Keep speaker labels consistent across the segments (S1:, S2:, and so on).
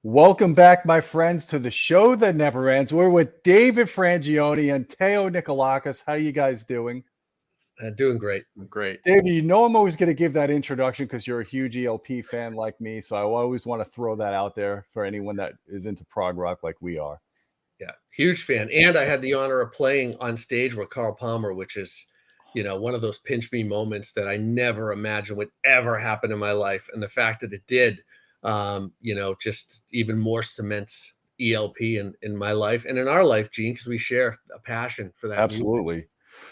S1: Welcome back, my friends, to the show that never ends. We're with David Frangioni and Teo Nikolakis. How you guys doing?
S2: Doing great.
S3: Great.
S1: David, you know I'm always going to give that introduction because you're a huge ELP fan like me, so I always want to throw that out there for anyone that is into prog rock like we are.
S2: Yeah, huge fan. And I had the honor of playing on stage with Carl Palmer, which is, one of those pinch me moments that I never imagined would ever happen in my life. And the fact that it did, just even more cements ELP in my life and in our life, Gene, because we share a passion for that.
S1: Absolutely.
S2: Music.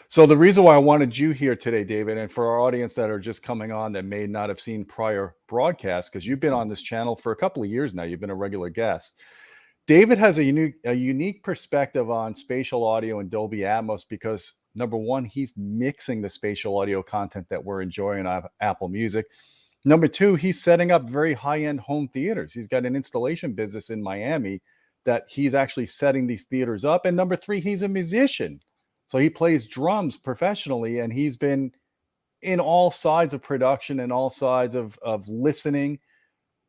S1: So the reason why I wanted you here today, David, and for our audience that are just coming on that may not have seen prior broadcasts, because you've been on this channel for a couple of years now, you've been a regular guest. David has a unique perspective on spatial audio and Dolby Atmos because, number one, he's mixing the spatial audio content that we're enjoying on Apple Music. Number two, he's setting up very high-end home theaters. He's got an installation business in Miami that he's actually setting these theaters up. And number three, he's a musician. So he plays drums professionally, and he's been in all sides of production and all sides of listening,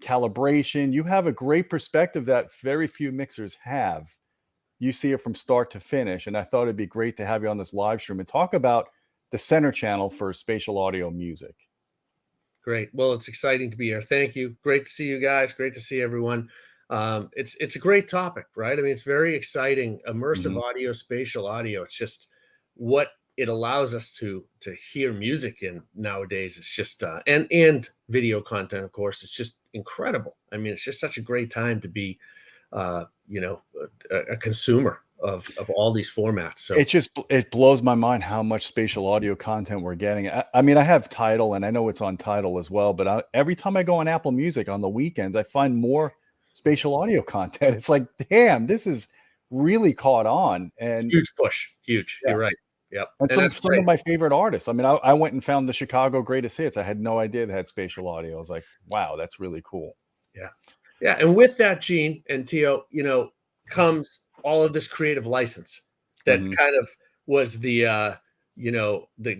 S1: calibration. You have a great perspective that very few mixers have. You see it from start to finish. And I thought it'd be great to have you on this live stream and talk about the center channel for spatial audio music.
S2: Great. Well, it's exciting to be here. Thank you. Great to see you guys. Great to see everyone. It's a great topic, right? I mean, it's very exciting. Immersive audio, spatial audio. It's just what it allows us to hear music in nowadays. It's just and video content, of course. It's just incredible. I mean, it's just such a great time to be, a consumer of all these formats. So
S1: it blows my mind how much spatial audio content we're getting. I mean, I have Tidal, and I know it's on Tidal as well. But every time I go on Apple Music on the weekends, I find more spatial audio content. It's like, damn, this is really caught on. And
S2: huge push. Huge. Yeah. You're right. Yep.
S1: And some of my favorite artists. I mean, I went and found the Chicago Greatest Hits. I had no idea they had spatial audio. I was like, wow, that's really cool.
S2: Yeah. Yeah. And with that, Gene and Teo, comes all of this creative license that kind of was the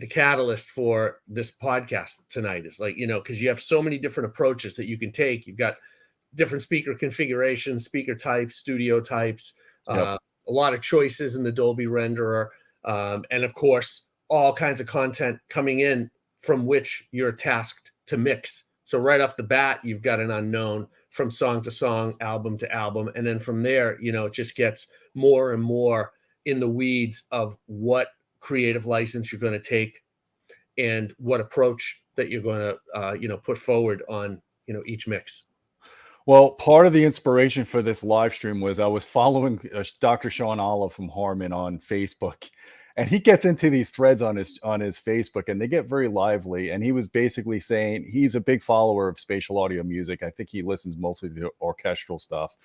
S2: catalyst for this podcast tonight. Is like, because you have so many different approaches that you can take. You've got different speaker configurations, speaker types, studio types, a lot of choices in the Dolby renderer. And of course, all kinds of content coming in from which you're tasked to mix. So right off the bat, you've got an unknown from song to song, album to album. And then from there, it just gets more and more in the weeds of what creative license you're going to take and what approach that you're going to, put forward on, each mix.
S1: Well, part of the inspiration for this live stream was I was following Dr. Sean Olive from Harman on Facebook, and he gets into these threads on his Facebook, and they get very lively. And he was basically saying he's a big follower of spatial audio music. I think he listens mostly to orchestral stuff,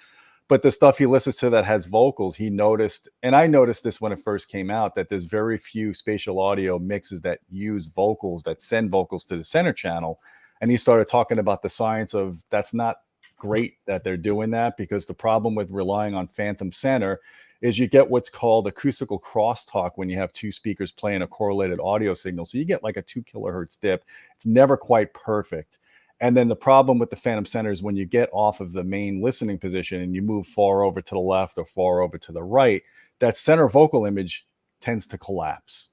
S1: but the stuff he listens to that has vocals, he noticed, and I noticed this when it first came out, that there's very few spatial audio mixes that use vocals, that send vocals to the center channel. And he started talking about the science of that's not great that they're doing that, because the problem with relying on phantom center is you get what's called acoustical crosstalk when you have two speakers playing a correlated audio signal. So you get like a 2 kilohertz dip. It's never quite perfect. And then the problem with the phantom center is when you get off of the main listening position and you move far over to the left or far over to the right, that center vocal image tends to collapse.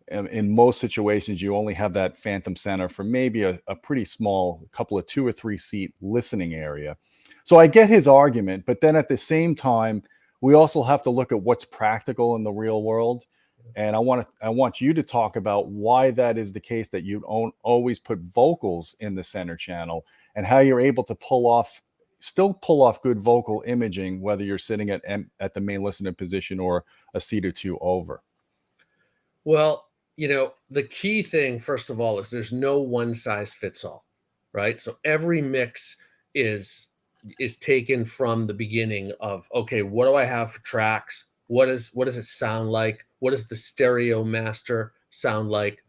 S1: And in most situations, you only have that phantom center for maybe a pretty small couple of 2 or 3 seat listening area. So I get his argument, but then at the same time, we also have to look at what's practical in the real world. And I want you to talk about why that is the case, that you don't always put vocals in the center channel, and how you're able to still pull off good vocal imaging, whether you're sitting at the main listening position or a seat or two over.
S2: Well, the key thing, first of all, is there's no one size fits all, right? So every mix is taken from the beginning of, okay, what do I have for tracks? What does it sound like? What does the stereo master sound like?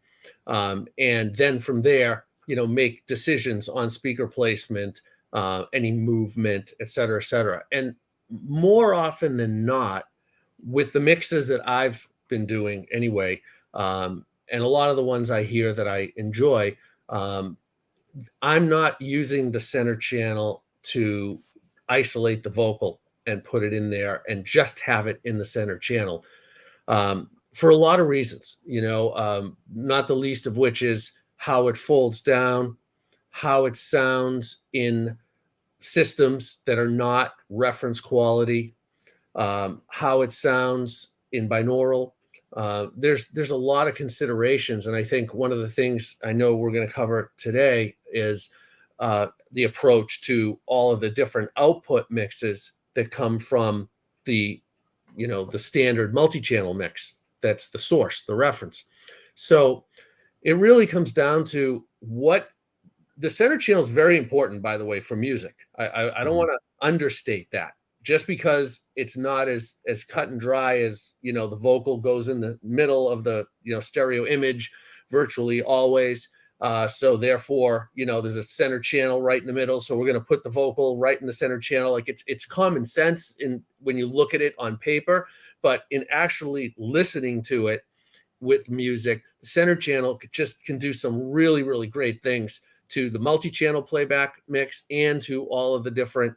S2: And then from there, make decisions on speaker placement, any movement, et cetera, et cetera. And more often than not, with the mixes that I've been doing anyway, and a lot of the ones I hear that I enjoy, I'm not using the center channel to isolate the vocal and put it in there and just have it in the center channel, for a lot of reasons, not the least of which is how it folds down, how it sounds in systems that are not reference quality, how it sounds in binaural. There's a lot of considerations, and I think one of the things I know we're going to cover today is the approach to all of the different output mixes that come from the standard multi-channel mix. That's the source, the reference. So it really comes down to what the center channel is very important, by the way, for music. I don't want to understate that. Just because it's not as cut and dry as, the vocal goes in the middle of the, stereo image virtually always. So therefore, there's a center channel right in the middle. So we're going to put the vocal right in the center channel. Like it's common sense when you look at it on paper, but in actually listening to it with music, the center channel can do some really, really great things to the multi-channel playback mix and to all of the different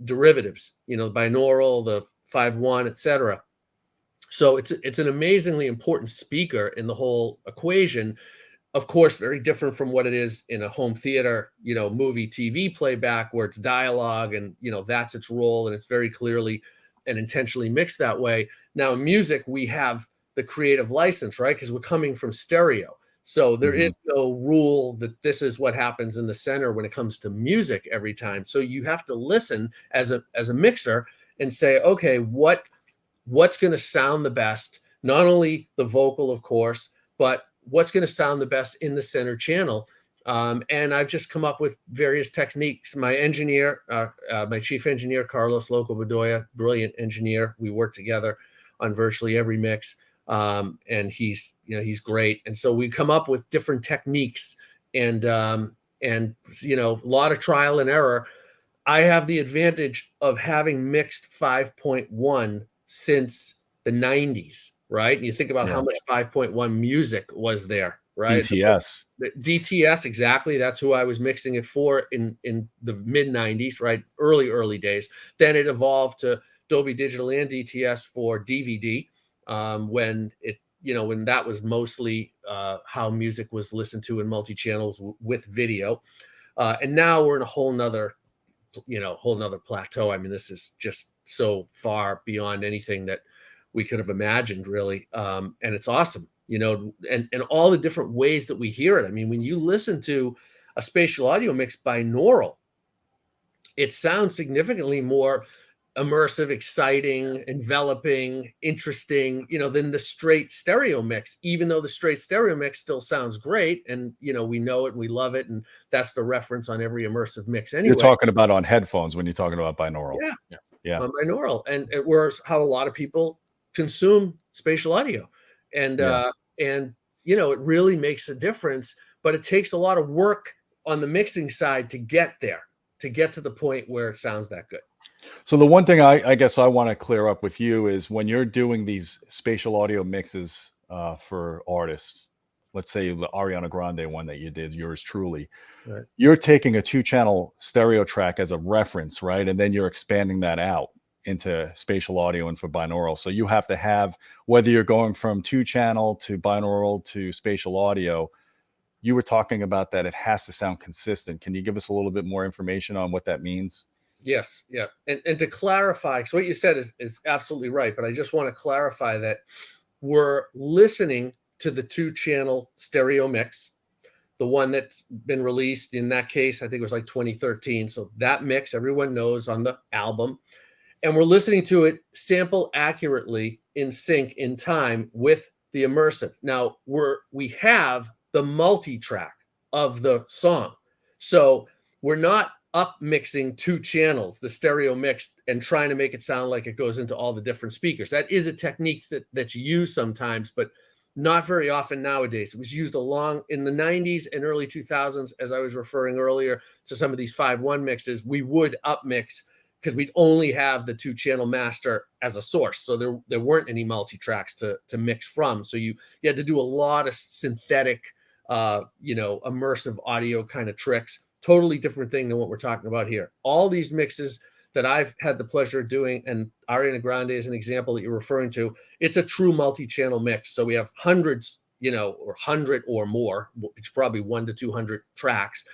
S2: derivatives, binaural, the 5.1, etc. So it's an amazingly important speaker in the whole equation. Of course, very different from what it is in a home theater, movie, TV playback where it's dialogue and, that's its role and it's very clearly and intentionally mixed that way. Now in music, we have the creative license, right? Because we're coming from stereo. So there is no rule that this is what happens in the center when it comes to music every time. So you have to listen as a mixer and say, okay, what's going to sound the best? Not only the vocal, of course, but what's going to sound the best in the center channel. And I've just come up with various techniques. My engineer, my chief engineer, Carlos Loco Bedoya, brilliant engineer. We work together on virtually every mix. And he's great. And so we come up with different techniques and a lot of trial and error. I have the advantage of having mixed 5.1 since the 90s, right? And you think about how much 5.1 music was there, right?
S1: DTS.
S2: The DTS, exactly. That's who I was mixing it for in the mid 90s, right? Early days. Then it evolved to Dolby Digital and DTS for DVD. When that was mostly how music was listened to in multi-channels with video. And now we're in a whole nother plateau. I mean, this is just so far beyond anything that we could have imagined, really. And it's awesome, and all the different ways that we hear it. I mean, when you listen to a spatial audio mix binaural, it sounds significantly more immersive, exciting, enveloping, interesting, than the straight stereo mix, even though the straight stereo mix still sounds great. And, we know it and we love it. And that's the reference on every immersive mix anyway.
S1: You're talking about on headphones when you're talking about binaural.
S2: Yeah. On binaural. And it was how a lot of people consume spatial audio. And, it really makes a difference, but it takes a lot of work on the mixing side to get there, to get to the point where it sounds that good.
S1: So the one thing I guess I want to clear up with you is when you're doing these spatial audio mixes for artists, let's say the Ariana Grande one that you did, yours truly, right. You're taking a 2-channel stereo track as a reference, right? And then you're expanding that out into spatial audio and for binaural. So you have to have, whether you're going from 2-channel to binaural to spatial audio, you were talking about that it has to sound consistent. Can you give us a little bit more information on what that means?
S2: Yes. Yeah. And to clarify, because what you said is absolutely right, but I just want to clarify that we're listening to the 2-channel stereo mix, the one that's been released in that case, I think it was like 2013. So that mix, everyone knows on the album, and we're listening to it sample accurately in sync in time with the immersive. Now we have the multi-track of the song. So we're not up mixing 2 channels, the stereo mix, and trying to make it sound like it goes into all the different speakers. That is a technique that's used sometimes, but not very often nowadays. It was used along in the 90s and early 2000s, as I was referring earlier to some of these 5.1 mixes. We would up mix because we'd only have the 2-channel master as a source. So there weren't any multi-tracks to mix from. So you had to do a lot of synthetic, immersive audio kind of tricks totally different thing than what we're talking about here. All these mixes that I've had the pleasure of doing, and Ariana Grande is an example that you're referring to, it's a true multi-channel mix. So we have hundreds, or 100 or more, it's probably 100 to 200 tracks.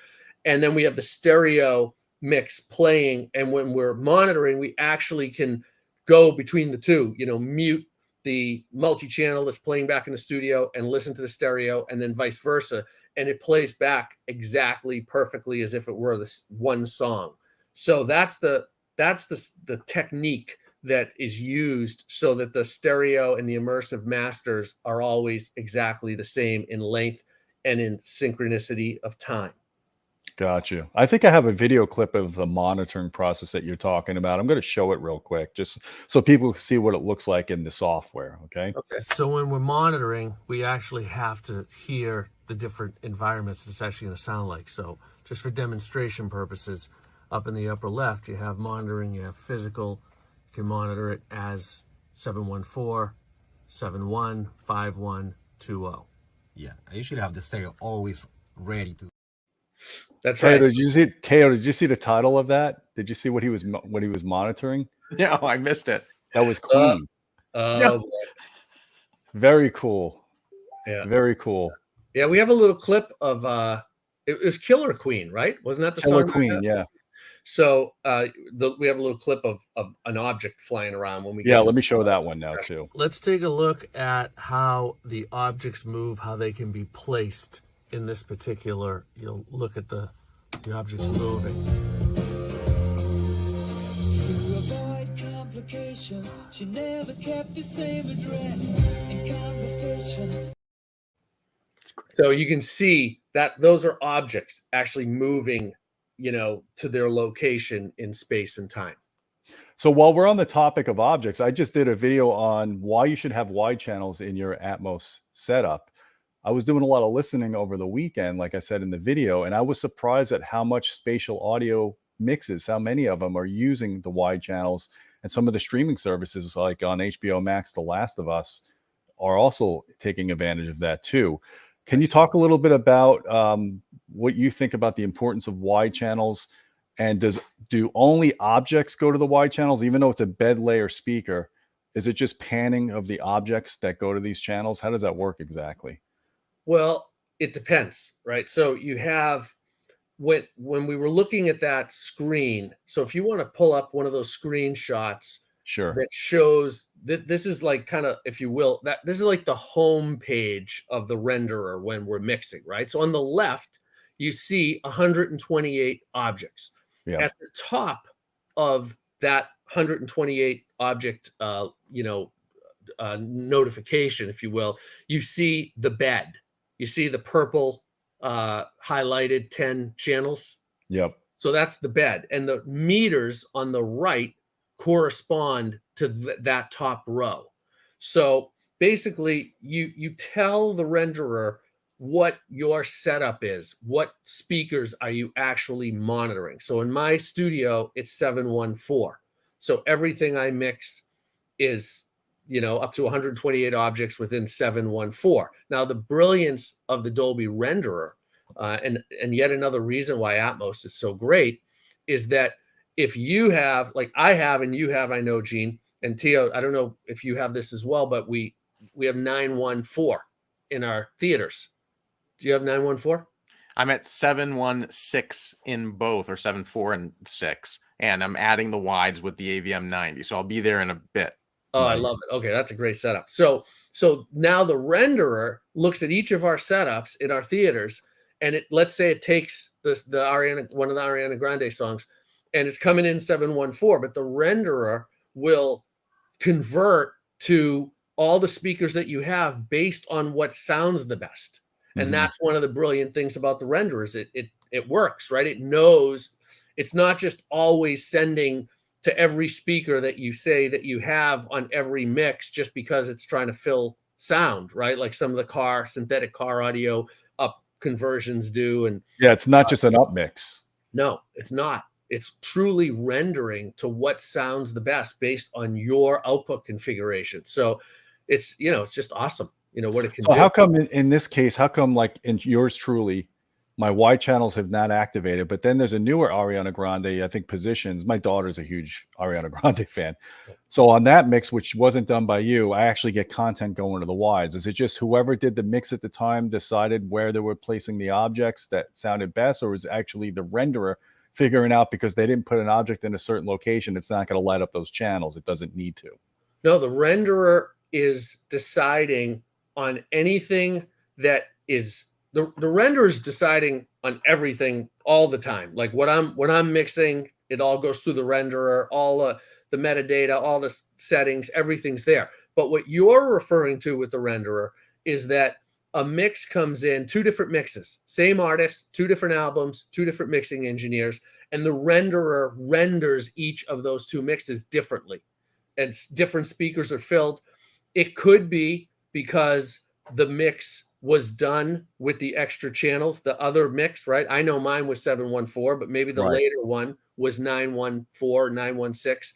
S2: And then we have the stereo mix playing. And when we're monitoring, we actually can go between the two, mute the multi-channel that's playing back in the studio and listen to the stereo, and then vice versa. And it plays back exactly perfectly as if it were this one song. So that's the technique that is used so that the stereo and the immersive masters are always exactly the same in length and in synchronicity of time.
S1: Got you. I think I have a video clip of the monitoring process that you're talking about. I'm going to show it real quick, just so people can see what it looks like in the software. Okay.
S2: Okay. So when we're monitoring, we actually have to hear the different environments it's actually going to sound like. So just for demonstration purposes, up in the upper left, you have monitoring, you have physical. You can monitor it as 714, 71, 5120.
S3: Yeah, I usually have the stereo always ready to.
S2: That's
S1: Taylor,
S2: right.
S1: Did you see the title of that? Did you see what he was monitoring?
S3: No, I missed it.
S1: That was Queen.
S3: No.
S1: Very cool.
S2: Yeah.
S1: Very cool.
S2: Yeah, we have a little clip of it was Killer Queen, right? Wasn't that the
S1: Killer
S2: song?
S1: Queen, yeah.
S2: So we have a little clip of an object flying around when we
S1: Yeah, let me show that one now too.
S2: Let's take a look at how the objects move, how they can be placed in this particular. You'll look at the objects moving.
S4: To avoid complications, she never kept the same address in conversation.
S2: So you can see that those are objects actually moving, to their location in space and time.
S1: So while we're on the topic of objects, I just did a video on why you should have wide channels in your Atmos setup. I was doing a lot of listening over the weekend, like I said in the video, and I was surprised at how much spatial audio mixes, how many of them are using the wide channels, and some of the streaming services like on HBO Max, The Last of Us, are also taking advantage of that too. Can you talk a little bit about what you think about the importance of wide channels? And do only objects go to the wide channels, even though it's a bed layer speaker? Is it just panning of the objects that go to these channels? How does that work exactly?
S2: Well, it depends, right? So you have when we were looking at that screen. So if you want to pull up one of those screenshots,
S1: sure,
S2: that shows this is like kind of, if you will, that this is like the home page of the renderer when we're mixing, right? So on the left, you see 128 objects.
S1: Yeah.
S2: At the top of that 128 object, notification, if you will, you see the bed. You see the purple highlighted 10 channels.
S1: Yep.
S2: So that's the bed, and the meters on the right correspond to that top row. So basically, you tell the renderer what your setup is, what speakers are you actually monitoring. So in my studio, it's 714. So everything I mix is, up to 128 objects within 714. Now, the brilliance of the Dolby renderer, and yet another reason why Atmos is so great, is that if you have, like I have and you have, I know, Gene, and Tio, I don't know if you have this as well, but we have 914 in our theaters. Do you have 914?
S3: I'm at 716 in both, or 74 and 6, and I'm adding the wides with the AVM 90, so I'll be there in a bit.
S2: Oh, I love it. Okay, that's a great setup. So now the renderer looks at each of our setups in our theaters, and let's say it takes one of the Ariana Grande songs, and it's coming in 714, but the renderer will convert to all the speakers that you have based on what sounds the best. And that's one of the brilliant things about the renderers. It works, right? It knows it's not just always sending to every speaker that you say that you have on every mix just because it's trying to fill sound, right? Like some of the synthetic car audio up conversions do. And
S1: yeah, it's not just an up mix.
S2: No, it's not. It's truly rendering to what sounds the best based on your output configuration. So it's just awesome. What it can do.
S1: So how come in this case, like in yours truly, My wide channels have not activated, but then there's a newer Ariana Grande, I think, positions. My daughter's a huge Ariana Grande fan. So on that mix, which wasn't done by you, I actually get content going to the wides. Is it just whoever did the mix at the time decided where they were placing the objects that sounded best, or is it actually the renderer figuring out because they didn't put an object in a certain location, it's not going to light up those channels? It doesn't need to.
S2: No, the renderer is deciding on anything that is the renderer is deciding on everything all the time. Like when I'm mixing, it all goes through the renderer, all the metadata, all the settings, everything's there. But what you're referring to with the renderer is that a mix comes in, two different mixes, same artist, two different albums, two different mixing engineers, and the renderer renders each of those two mixes differently. And different speakers are filled. It could be because the mix was done with the extra channels, the other mix, right? I know mine was 714, but maybe the later one was 914, 916.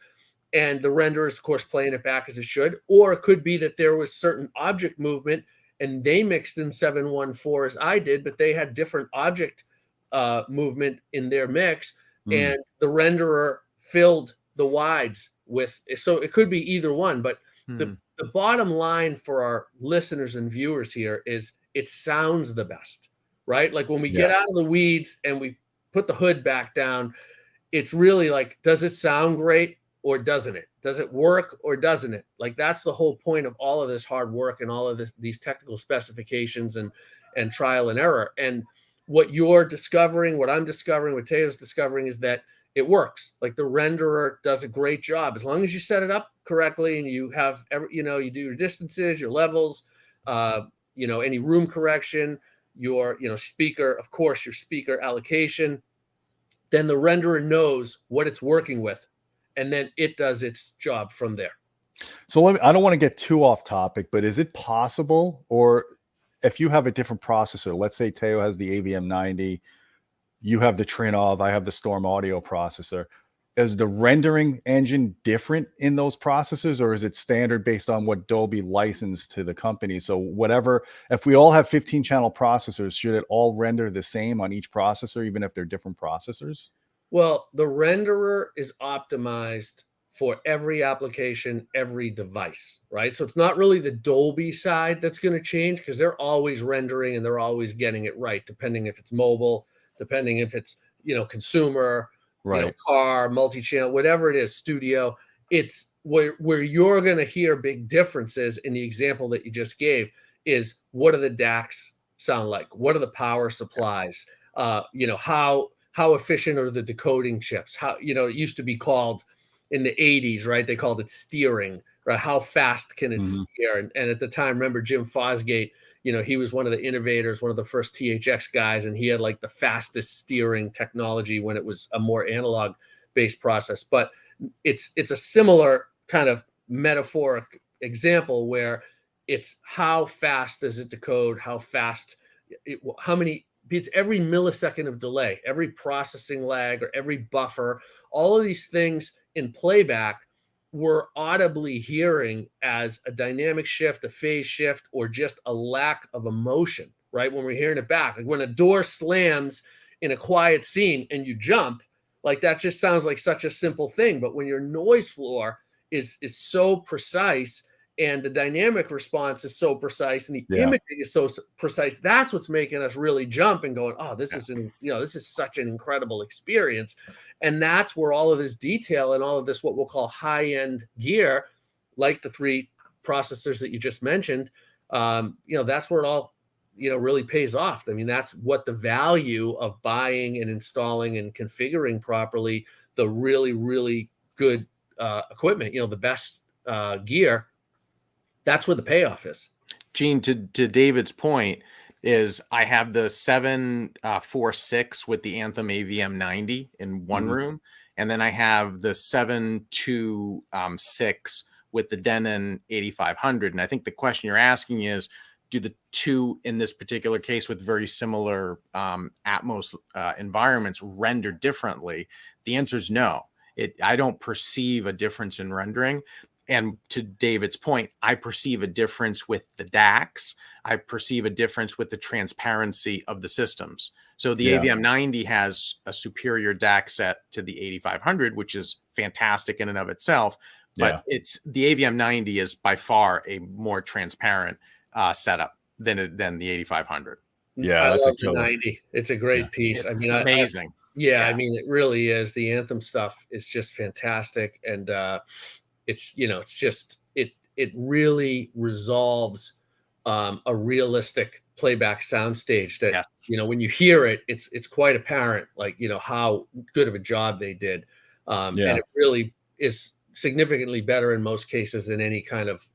S2: And the renderer is, of course, playing it back as it should. Or it could be that there was certain object movement and they mixed in 714 as I did, but they had different object movement in their mix. And the renderer filled the wides with, so it could be either one, but the bottom line for our listeners and viewers here is it sounds the best, right? Like when we get out of the weeds and we put the hood back down, it's really like, does it sound great or doesn't it? Does it work or doesn't it? Like that's the whole point of all of this hard work and all of these technical specifications and trial and error. And what you're discovering, what I'm discovering, what Teo's discovering is that it works. Like the renderer does a great job as long as you set it up correctly and you have you do your distances, your levels, any room correction, your speaker, of course, your speaker allocation. Then the renderer knows what it's working with, and then it does its job from there.
S1: So I don't want to get too off topic, but is it possible, or if you have a different processor, let's say Teo has the AVM90, you have the Trinov, I have the Storm Audio processor. Is the rendering engine different in those processors, or is it standard based on what Dolby licensed to the company? So whatever, if we all have 15 channel processors, should it all render the same on each processor, even if they're different processors?
S2: Well, the renderer is optimized for every application, every device, right? So it's not really the Dolby side that's going to change because they're always rendering and they're always getting it right, depending if it's mobile, depending if it's, consumer, car, multi-channel, whatever it is, studio. It's where you're going to hear big differences in the example that you just gave is what do the DACs sound like? What are the power supplies? How efficient are the decoding chips? How, it used to be called in the 80s, right? They called it steering, right? How fast can it steer? And at the time, remember Jim Fosgate, he was one of the innovators, one of the first THX guys, and he had like the fastest steering technology when it was a more analog based process. But it's a similar kind of metaphoric example where it's how fast does it decode, how fast, it's every millisecond of delay, every processing lag or every buffer, all of these things in playback we're audibly hearing as a dynamic shift, a phase shift, or just a lack of emotion, right? When we're hearing it back, like when a door slams in a quiet scene and you jump, like that just sounds like such a simple thing. But when your noise floor is so precise and the dynamic response is so precise and the imaging is so precise, that's what's making us really jump and going, oh, this is such an incredible experience. And that's where all of this detail and all of this, what we'll call high-end gear, like the three processors that you just mentioned, that's where it all, really pays off. I mean, that's what the value of buying and installing and configuring properly the really, really good equipment, the best gear. That's where the payoff is.
S3: Gene, to David's point, is I have the 746 with the Anthem AVM90 in one room, and then I have the 726 with the Denon 8500. And I think the question you're asking is, do the two in this particular case with very similar Atmos environments render differently? The answer is no. I don't perceive a difference in rendering. And to David's point, I perceive a difference with the DACs. I perceive a difference with the transparency of the systems. So the AVM 90 has a superior DAC set to the 8500, which is fantastic in and of itself. But it's the AVM 90 is by far a more transparent setup than the 8500.
S1: Yeah,
S2: I
S1: that's
S2: love
S1: a
S2: the
S1: killer.
S2: 90. It's a great piece.
S3: It's
S2: I mean,
S3: amazing.
S2: I mean, it really is. The Anthem stuff is just fantastic, and it's it's just it really resolves a realistic playback soundstage that when you hear it, it's quite apparent, like how good of a job they did, and it really is significantly better in most cases than any kind of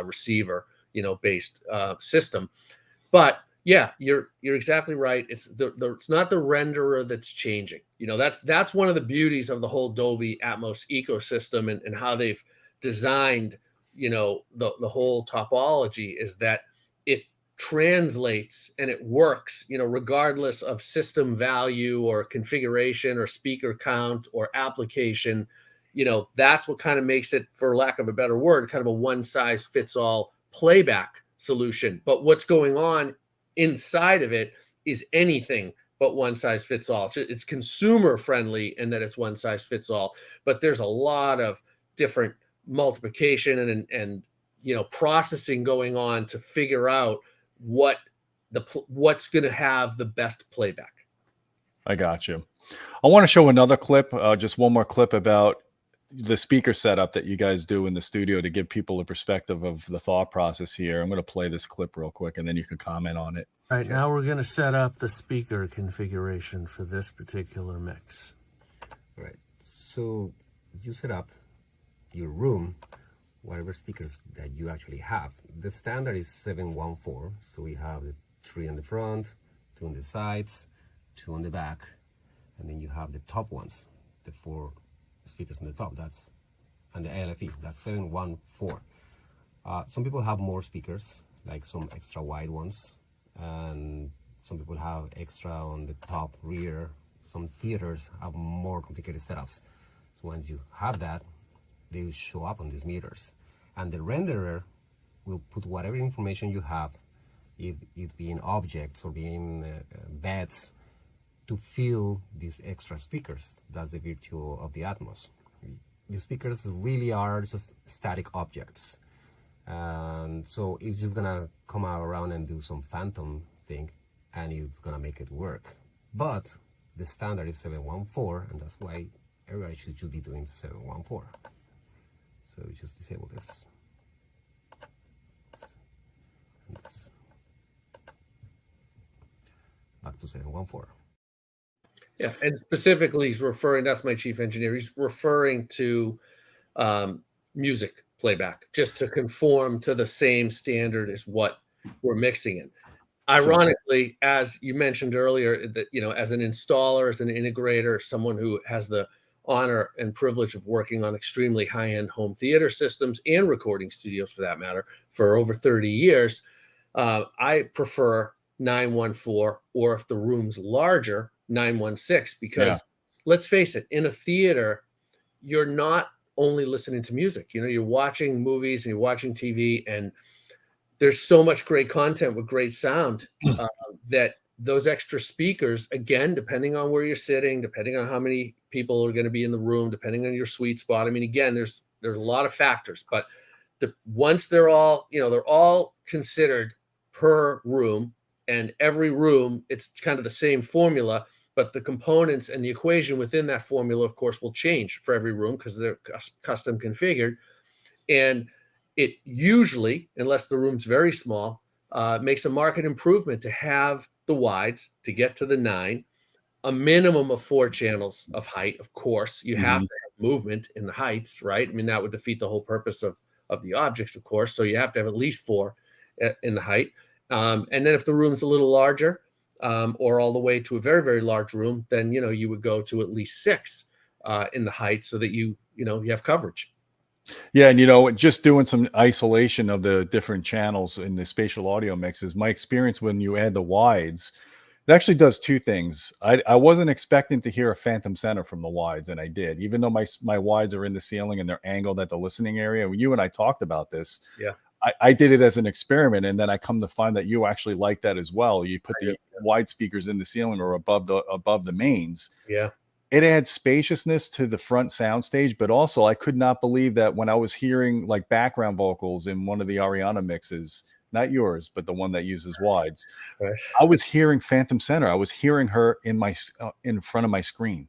S2: receiver based system. But yeah, you're exactly right. It's it's not the renderer that's changing. That's one of the beauties of the whole Dolby Atmos ecosystem and how they've designed the whole topology, is that it translates and it works regardless of system value or configuration or speaker count or application. That's what kind of makes it, for lack of a better word, kind of a one size fits all playback solution. But what's going on inside of it is anything but one size fits all. It's consumer friendly in that it's one size fits all, but there's a lot of different multiplication and processing going on to figure out what's going to have the best playback.
S1: I got you. I want to show another clip, just one more clip about the speaker setup that you guys do in the studio to give people a perspective of the thought process here. I'm going to play this clip real quick and then you can comment on it.
S5: All right, now we're going to set up the speaker configuration for this particular mix.
S6: All right, so you set up your room, whatever speakers that you actually have. The standard is 714, so we have the 3 on the front, 2 on the sides, 2 on the back, and then you have the top ones, the 4 speakers on the top, and the LFE, that's 714. Some people have more speakers, like some extra wide ones, and some people have extra on the top, rear. Some theaters have more complicated setups. So once you have that, they will show up on these meters. And the renderer will put whatever information you have, it being objects or being beds, to fill these extra speakers. That's the virtue of the Atmos. The speakers really are just static objects. And so it's just gonna come out around and do some phantom thing, and it's gonna make it work. But the standard is 714, and that's why everybody should be doing 714. So just disable this. And this. Back to 714.
S2: Yeah, and specifically he's referring, that's my chief engineer, he's referring to music playback, just to conform to the same standard as what we're mixing in. Ironically, as you mentioned earlier, that as an installer, as an integrator, someone who has the honor and privilege of working on extremely high-end home theater systems and recording studios, for that matter, for over 30 years, I prefer 914, or if the room's larger, 916, because let's face it, in a theater, you're not only listening to music. You're watching movies and you're watching TV, and there's so much great content with great sound that those extra speakers, again, depending on where you're sitting, depending on how many people are going to be in the room, depending on your sweet spot. I mean, again, there's a lot of factors, but once they're all, they're all considered per room, and every room, it's kind of the same formula, but the components and the equation within that formula, of course, will change for every room because they're custom configured. And it usually, unless the room's very small, makes a market improvement to have the wides to get to the 9, a minimum of 4 channels of height. Of course, you have to have movement in the heights, right? I mean, that would defeat the whole purpose of the objects, of course. So you have to have at least 4 in the height. And then if the room's a little larger, or all the way to a very, very large room, then, you would go to at least 6 in the height, so that you have coverage.
S1: Yeah. And, just doing some isolation of the different channels in the spatial audio mixes, my experience when you add the wides, It actually does two things. I wasn't expecting to hear a phantom center from the wides, and I did. Even though my wides are in the ceiling and they're angled at the listening area. When you and I talked about this,
S2: Yeah.
S1: I did it as an experiment, and then I come to find that you actually like that as well. You put the wide speakers in the ceiling or above the mains.
S2: Yeah.
S1: It adds spaciousness to the front soundstage, but also I could not believe that when I was hearing like background vocals in one of the Ariana mixes, not yours, but the one that uses wides,
S2: Right.
S1: I was hearing Phantom Center. I was hearing her in front of my screen.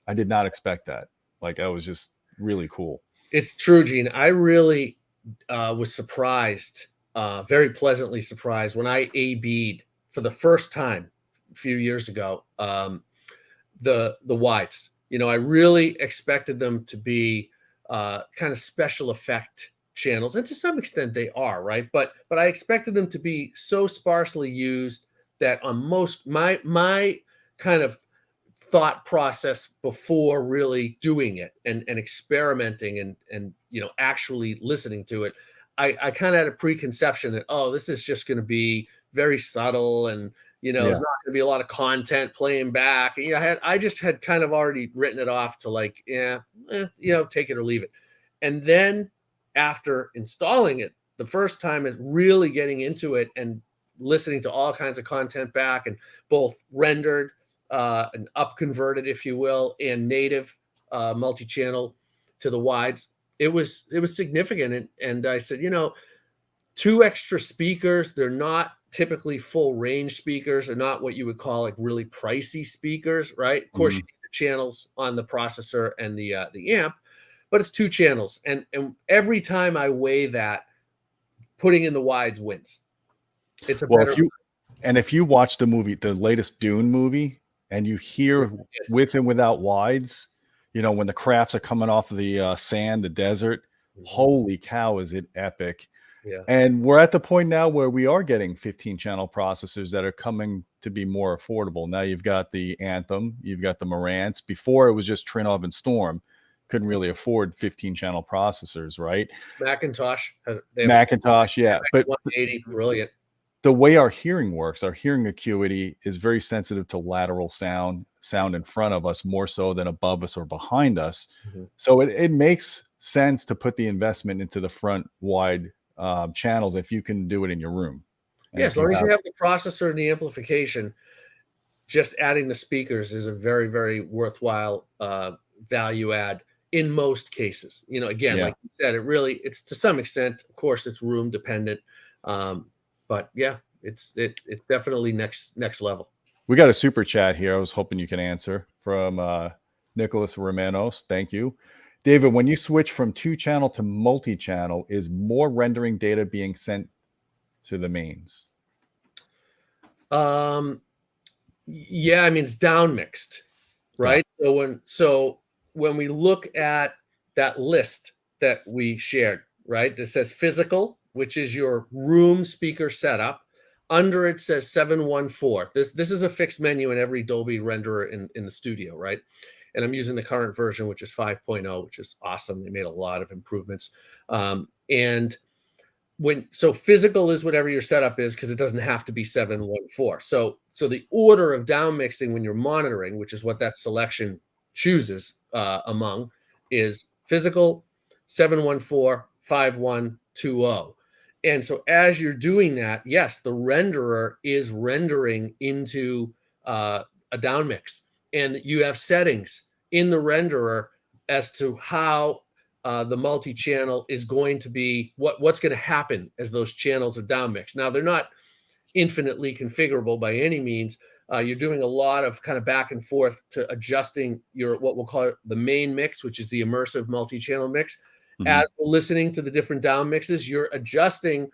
S1: I did not expect that. Like, I was just really cool.
S2: It's true, Gene. I really was surprised, very pleasantly surprised when I AB'd for the first time a few years ago, the wides. You know, I really expected them to be kind of special effect channels, and to some extent they are, right? But I expected them to be so sparsely used that on most my kind of thought process before really doing it and experimenting and you know, actually listening to it, I kind of had a preconception that, oh, this is just going to be very subtle, and you know,
S1: Yeah.
S2: there's not going to be a lot of content playing back. And, you know, I just had kind of already written it off to like, you know, take it or leave it. And then after installing it the first time and really getting into it and listening to all kinds of content back, and both rendered and up converted, if you will, and native multi-channel to the wides, it was significant. And I said, you know, 2 extra speakers, they're not typically full range speakers. They're not what you would call like really pricey speakers, right? Of course, you need the channels on the processor and the amp, but it's 2 channels. And every time I weigh that, putting in the wides wins. It's a better.
S1: If you watch the movie, the latest Dune movie, and you hear with and without wides, you know, when the crafts are coming off of the sand, the desert, holy cow, is it epic.
S2: Yeah.
S1: And we're at the point now where we are getting 15-channel processors that are coming to be more affordable. Now you've got the Anthem, you've got the Marantz. Before it was just Trinov and Storm. Couldn't really afford 15-channel processors, right?
S2: Macintosh.
S1: Macintosh, yeah. But
S2: 180, brilliant.
S1: The way our hearing works, our hearing acuity is very sensitive to lateral sound in front of us more so than above us or behind us. So it makes sense to put the investment into the front wide channels if you can do it in your room.
S2: Yeah, as long as you have the processor and the amplification, just adding the speakers is a very, very worthwhile value add in most cases. You know, again, like you said, it's to some extent, of course, it's room dependent. But yeah, it's definitely next level.
S1: We got a super chat here. I was hoping you can answer from Nicholas Romanos. Thank you. David, when you switch from 2-channel to multi-channel, is more rendering data being sent to the mains?
S2: Yeah, I mean, it's down mixed, right? Yeah. So when we look at that list that we shared, right, it says physical, which is your room speaker setup. Under it says 714. This is a fixed menu in every Dolby renderer in the studio, right? And I'm using the current version, which is 5.0, which is awesome. They made a lot of improvements. And so physical is whatever your setup is, because it doesn't have to be 714. So the order of down mixing when you're monitoring, which is what that selection chooses among, is physical, 714, 5120. And so as you're doing that, yes, the renderer is rendering into a down mix, and you have settings in the renderer as to how the multi-channel is going to be, what's going to happen as those channels are down mixed. Now, they're not infinitely configurable by any means. You're doing a lot of kind of back and forth to adjusting your, what we'll call the main mix, which is the immersive multi-channel mix. As we're listening to the different down mixes, you're adjusting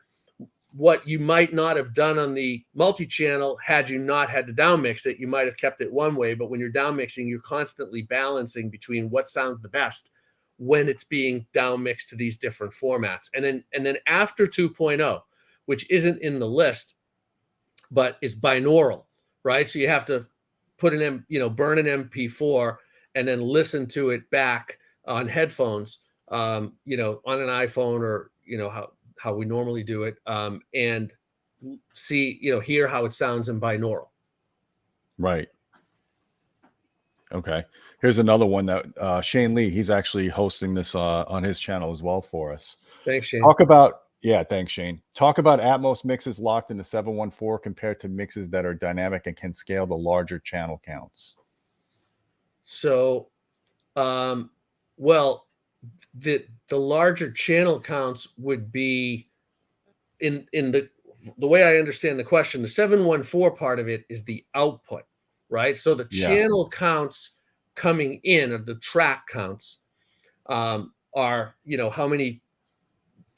S2: what you might not have done on the multi-channel had you not had to down mix it. You might have kept it one way, but when you're down mixing, you're constantly balancing between what sounds the best when it's being down mixed to these different formats. And then after 2.0, which isn't in the list, but is binaural, right? So you have to put burn an MP4 and then listen to it back on headphones, on an iPhone, or, how we normally do it, and see, hear how it sounds in binaural.
S1: Right. Okay. Here's another one that Shane Lee, he's actually hosting this on his channel as well for us.
S2: Thanks, Shane.
S1: Thanks, Shane. Talk about Atmos mixes locked in the 714 compared to mixes that are dynamic and can scale to larger channel counts.
S2: So, well, the larger channel counts would be in the way I understand the question. The 714 part of it is the output, right? So the channel counts coming in, or the track counts, are, how many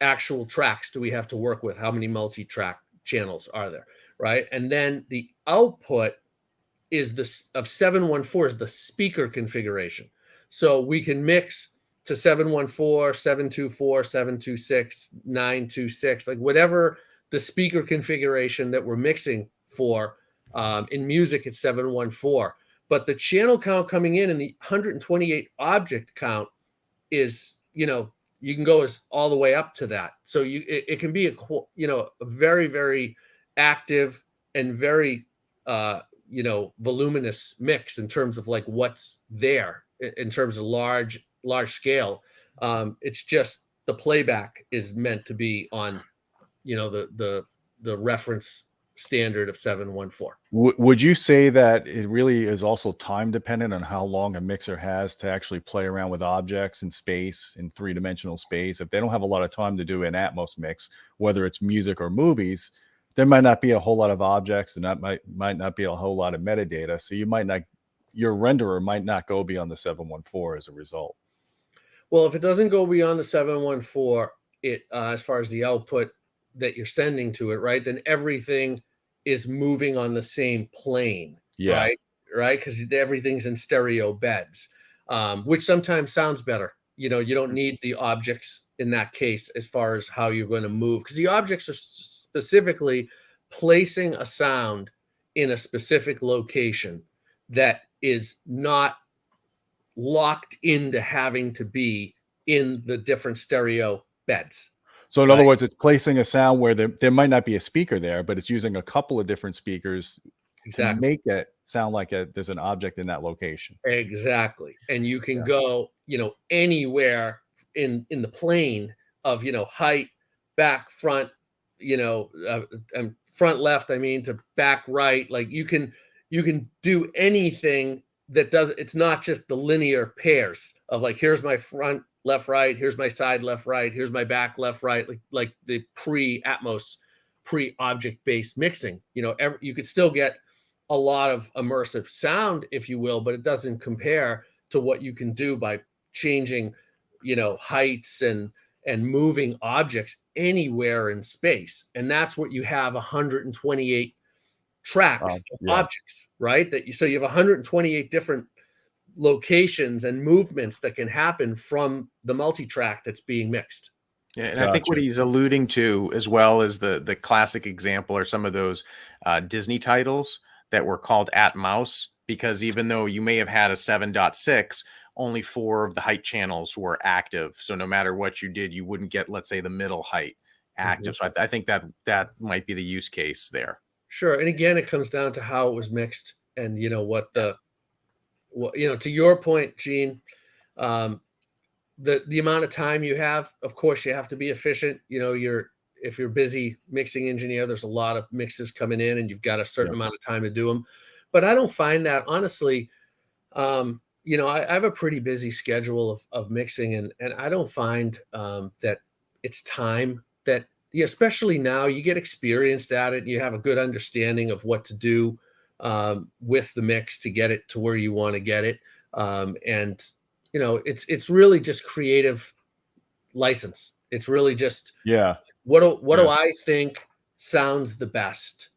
S2: actual tracks do we have to work with? How many multi-track channels are there, right? And then the output is of 714 is the speaker configuration. So we can mix to 714, 724, 726, 926, like whatever the speaker configuration that we're mixing for. In music, it's 714. But the channel count coming in and the 128 object count is, you can go all the way up to that. So it can be a very, very active and very voluminous mix in terms of like what's there in terms of large scale. It's just the playback is meant to be on, the reference standard of 714.
S1: Would you say that it really is also time dependent on how long a mixer has to actually play around with objects in space, in three-dimensional space? If they don't have a lot of time to do an Atmos mix, whether it's music or movies, there might not be a whole lot of objects, and that might not be a whole lot of metadata. So your renderer might not go beyond the 714 as a result.
S2: Well, if it doesn't go beyond the 714, as far as the output that you're sending to it, right, then everything is moving on the same plane, right? Because everything's in stereo beds, which sometimes sounds better. You don't need the objects in that case as far as how you're going to move, because the objects are specifically placing a sound in a specific location that is not locked into having to be in the different stereo beds.
S1: So in other words, it's placing a sound where there might not be a speaker there, but it's using a couple of different speakers to make it sound like there's an object in that location.
S2: Exactly. And you can go, anywhere in the plane of, height, back, front, front left, to back right. Like you can do anything that it's not just the linear pairs of like, here's my front, left, right, here's my side, left, right, here's my back, left, right, like the pre-Atmos, pre-object-based mixing. You could still get a lot of immersive sound, if you will, but it doesn't compare to what you can do by changing, heights and moving objects anywhere in space. And that's what you have 128 tracks of objects, right? So you have 128 different locations and movements that can happen from the multi-track that's being mixed.
S3: Yeah, and I think what he's alluding to as well is the classic example are some of those Disney titles that were called Atmos, because even though you may have had a 7.6, only 4 of the height channels were active. So no matter what you did, you wouldn't get, let's say, the middle height active. So I think that might be the use case there.
S2: Sure. And again, it comes down to how it was mixed and, to your point, Gene, the amount of time you have, of course, you have to be efficient. If you're busy mixing engineer, there's a lot of mixes coming in and you've got a certain amount of time to do them. But I don't find that, honestly, I have a pretty busy schedule of mixing, and I don't find that it's time that, especially now, you get experienced at it. You have a good understanding of what to do with the mix to get it to where you want to get it. It's really just creative license. It's really just, what do I think sounds the best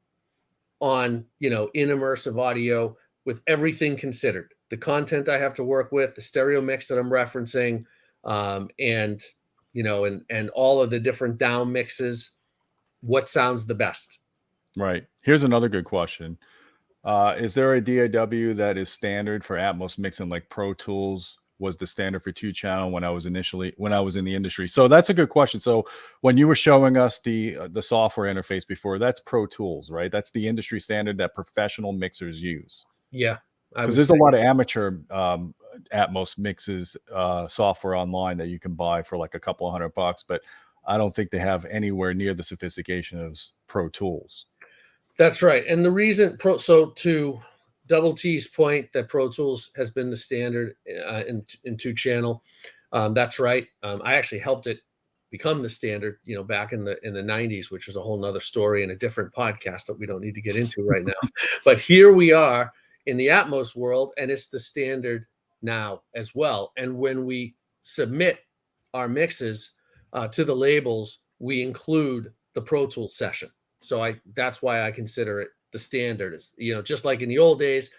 S2: on, in immersive audio with everything considered, the content I have to work with, the stereo mix that I'm referencing, and all of the different down mixes, what sounds the best? Right.
S1: Here's another good question. Is there a DAW that is standard for Atmos mixing, like Pro Tools was the standard for 2-channel when I was in the industry? So that's a good question. So when you were showing us the software interface before, that's Pro Tools, right? That's the industry standard that professional mixers use.
S2: Yeah, I
S1: because
S2: would
S1: there's
S2: say.
S1: a lot of amateur Atmos mixes software online that you can buy for like a couple of $100, but I don't think they have anywhere near the sophistication of Pro Tools.
S2: That's right. And the reason so to Double T's point that Pro Tools has been the standard in 2-channel, that's right. I actually helped it become the standard, back in the 90s, which was a whole nother story and a different podcast that we don't need to get into right now. But here we are in the Atmos world, and it's the standard now as well. And when we submit our mixes to the labels, we include the Pro Tools session. So that's why I consider it the standard. Is, just like in the old days,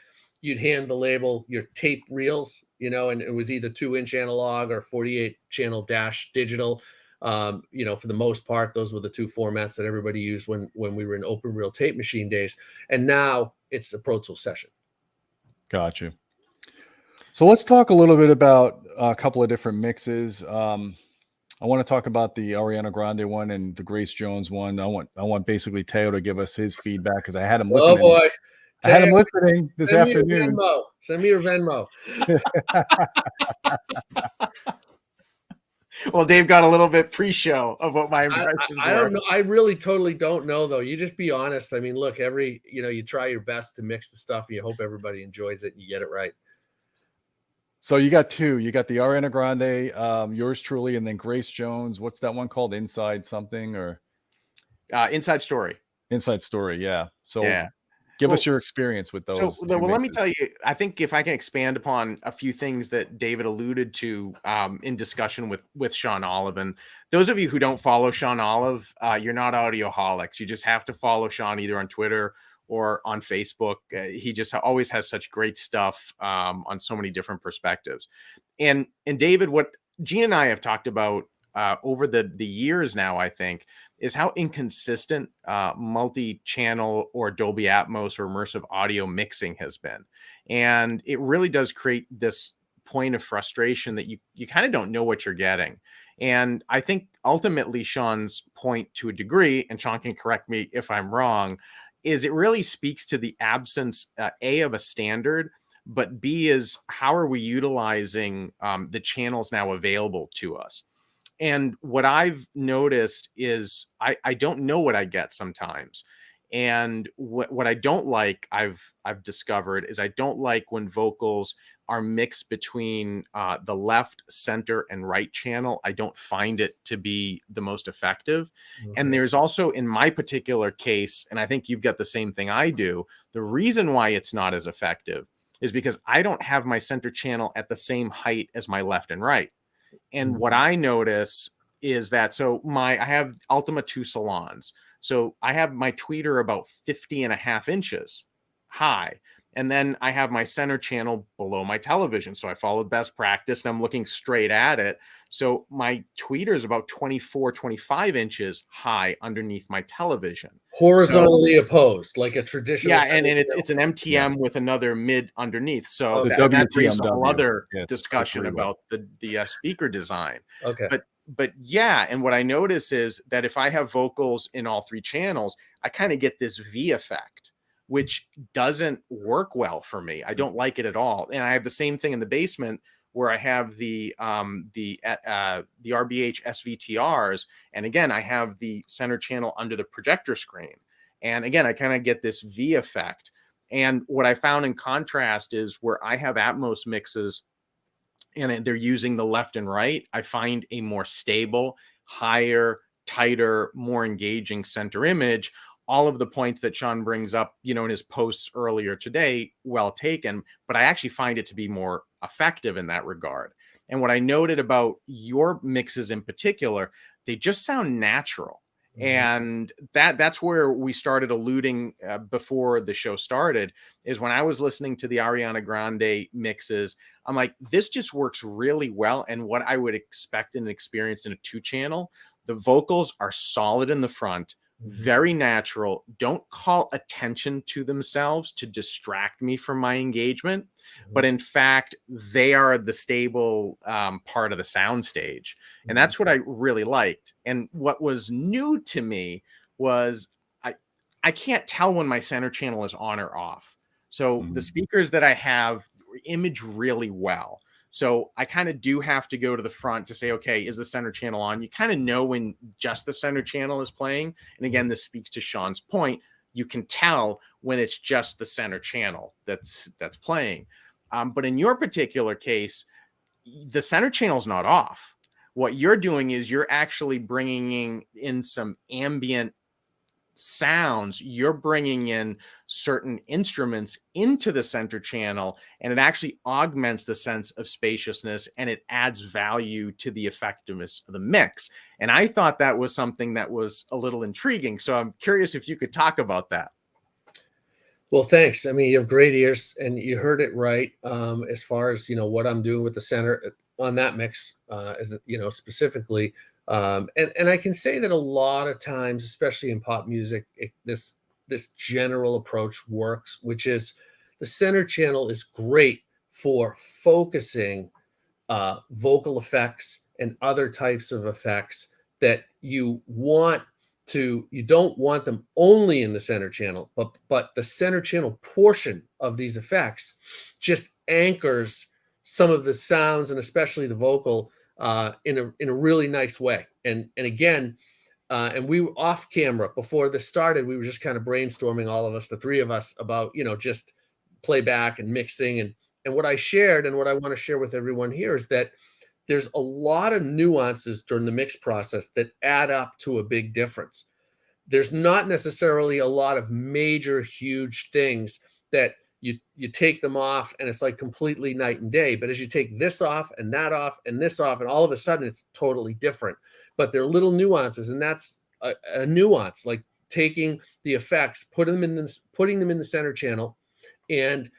S2: you'd hand the label your tape reels, and it was either 2-inch analog or 48-channel dash digital. For the most part, those were the two formats that everybody used when we were in open reel tape machine days. And now it's a Pro Tools session.
S1: Gotcha. So let's talk a little bit about a couple of different mixes. I want to talk about the Ariana Grande one and the Grace Jones one. I want basically Teo to give us his feedback because I had him listening.
S2: Oh boy,
S1: I had him listening this afternoon.
S2: Send me your Venmo.
S3: Well, Dave got a little bit pre-show of what my impressions were.
S2: I don't know. I really totally don't know, though. You just be honest. I mean, look, you try your best to mix the stuff and you hope everybody enjoys it and you get it right.
S1: So you got two. You got the Ariana Grande, yours truly, and then Grace Jones. What's that one called? Inside something or
S3: Inside Story.
S1: Inside Story, yeah. So
S3: yeah.
S1: Give us your experience with those.
S3: So, let me tell you, I think if I can expand upon a few things that David alluded to in discussion with Sean Olive. And those of you who don't follow Sean Olive, you're not audioholics. You just have to follow Sean either on Twitter or on Facebook. He just always has such great stuff on so many different perspectives. And David, what Gene and I have talked about over the years now, I think, is how inconsistent multi-channel or Dolby Atmos or immersive audio mixing has been. And it really does create this point of frustration that you kind of don't know what you're getting. And I think ultimately Sean's point to a degree, and Sean can correct me if I'm wrong, is it really speaks to the absence, A, of a standard, but B, is how are we utilizing the channels now available to us? And what I've noticed is I don't know what I get sometimes. And what I don't like, I've discovered, is I don't like when vocals are mixed between the left, center, and right channel. I don't find it to be the most effective. Okay. And there's also, in my particular case, and I think you've got the same thing I do, the reason why it's not as effective is because I don't have my center channel at the same height as my left and right. And what I notice is that, I have Ultima 2 salons. So I have my tweeter about 50.5 inches high. And then I have my center channel below my television. So I followed best practice and I'm looking straight at it. So my tweeter is about 25 inches high underneath my television.
S2: Horizontally opposed, like a traditional.
S3: Yeah, and it's an MTM with another mid underneath. So that raises a whole other discussion about the speaker design.
S2: Okay.
S3: But yeah, and what I notice is that if I have vocals in all three channels, I kind of get this V effect, which doesn't work well for me. I don't like it at all. And I have the same thing in the basement where I have the RBH SVTRs. And again, I have the center channel under the projector screen. And again, I kind of get this V effect. And what I found in contrast is where I have Atmos mixes and they're using the left and right, I find a more stable, higher, tighter, more engaging center image. All of the points that Sean brings up, in his posts earlier today, well taken, but I actually find it to be more effective in that regard. And what I noted about your mixes in particular, they just sound natural. And that's where we started alluding before the show started, is when I was listening to the Ariana Grande mixes, I'm like, this just works really well. And what I would expect and experience in a 2-channel, the vocals are solid in the front, very natural, don't call attention to themselves to distract me from my engagement. But in fact, they are the stable part of the sound stage. And that's what I really liked. And what was new to me was I can't tell when my center channel is on or off. So the speakers that I have image really well. So I kind of do have to go to the front to say, okay, is the center channel on? You kind of know when just the center channel is playing. And again, this speaks to Sean's point. You can tell when it's just the center channel that's playing. But in your particular case, the center channel is not off. What you're doing is you're actually bringing in some ambient sounds. You're bringing in certain instruments into the center channel, and it actually augments the sense of spaciousness, and it adds value to the effectiveness of the mix. And I thought that was something that was a little intriguing. So I'm curious if you could talk about that.
S2: Well, thanks. I mean, you have great ears, and you heard it right. As far as what I'm doing with the center on that mix, specifically. And I can say that a lot of times, especially in pop music, this general approach works, which is the center channel is great for focusing vocal effects and other types of effects that you don't want them only in the center channel, but the center channel portion of these effects just anchors some of the sounds, and especially the vocal, in a really nice way. And again, and we were off camera before this started. We were just kind of brainstorming, all of us, the three of us, about just playback and mixing. And what I shared, and what I want to share with everyone here, is that there's a lot of nuances during the mix process that add up to a big difference. There's not necessarily a lot of major, huge things that you take them off and it's like completely night and day. But as you take this off and that off and this off, and all of a sudden it's totally different. But there are little nuances, and that's a nuance, like taking the effects, putting them in the center channel, and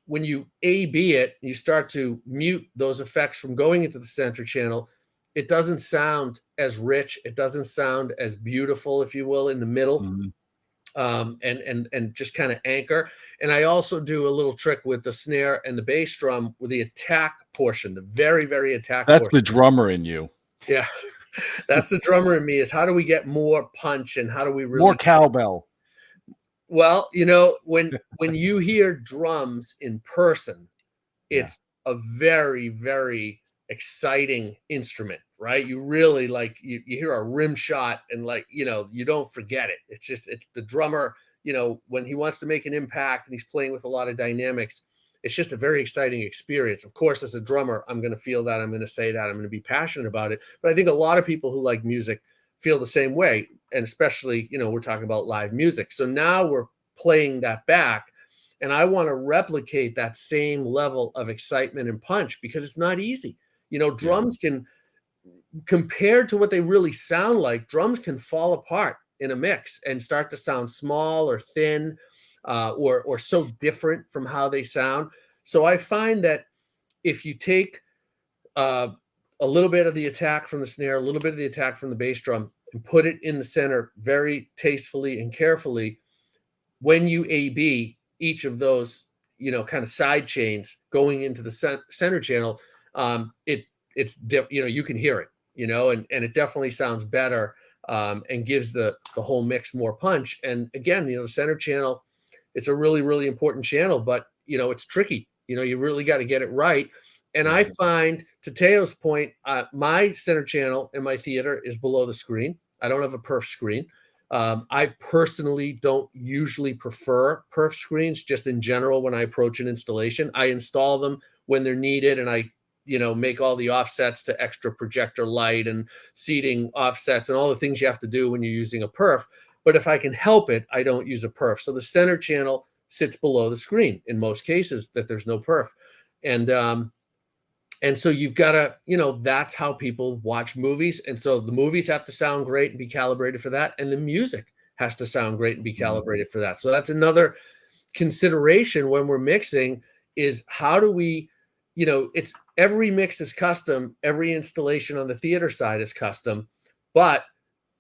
S2: when you A/B it, you start to mute those effects from going into the center channel. It doesn't sound as rich. It doesn't sound as beautiful, if you will, in the middle. And just kind of anchor. And I also do a little trick with the snare and the bass drum with the attack portion, the very, very attack
S1: That's
S2: portion.
S1: the drummer in you.
S2: Yeah. That's the drummer in me, is how do we get more punch, and how do we really
S1: more cowbell?
S2: Well, when you hear drums in person, it's a very, very exciting instrument, right? You really you hear a rim shot, and you don't forget it. It's just the drummer, when he wants to make an impact and he's playing with a lot of dynamics, it's just a very exciting experience. Of course, as a drummer, I'm going to feel that, I'm going to say that, I'm going to be passionate about it. But I think a lot of people who like music feel the same way. And especially, we're talking about live music. So now we're playing that back, and I want to replicate that same level of excitement and punch, because it's not easy. Drums can, compared to what they really sound like, drums can fall apart in a mix and start to sound small or thin, or so different from how they sound. So I find that if you take a little bit of the attack from the snare, a little bit of the attack from the bass drum, and put it in the center very tastefully and carefully, when you A/B each of those, kind of side chains going into the center channel, you can hear it, and it definitely sounds better, and gives the whole mix more punch. And again, the center channel, it's a really, really important channel, but it's tricky. You really got to get it right. And I find, to Teo's point, my center channel in my theater is below the screen. I don't have a perf screen. I personally don't usually prefer perf screens, just in general. When I approach an installation, I install them when they're needed, and I make all the offsets to extra projector light and seating offsets and all the things you have to do when you're using a perf. But if I can help it, I don't use a perf. So the center channel sits below the screen in most cases that there's no perf. And so you've got to, that's how people watch movies. And so the movies have to sound great and be calibrated for that. And the music has to sound great and be calibrated for that. So that's another consideration when we're mixing, is how do we, it's every mix is custom. Every installation on the theater side is custom, but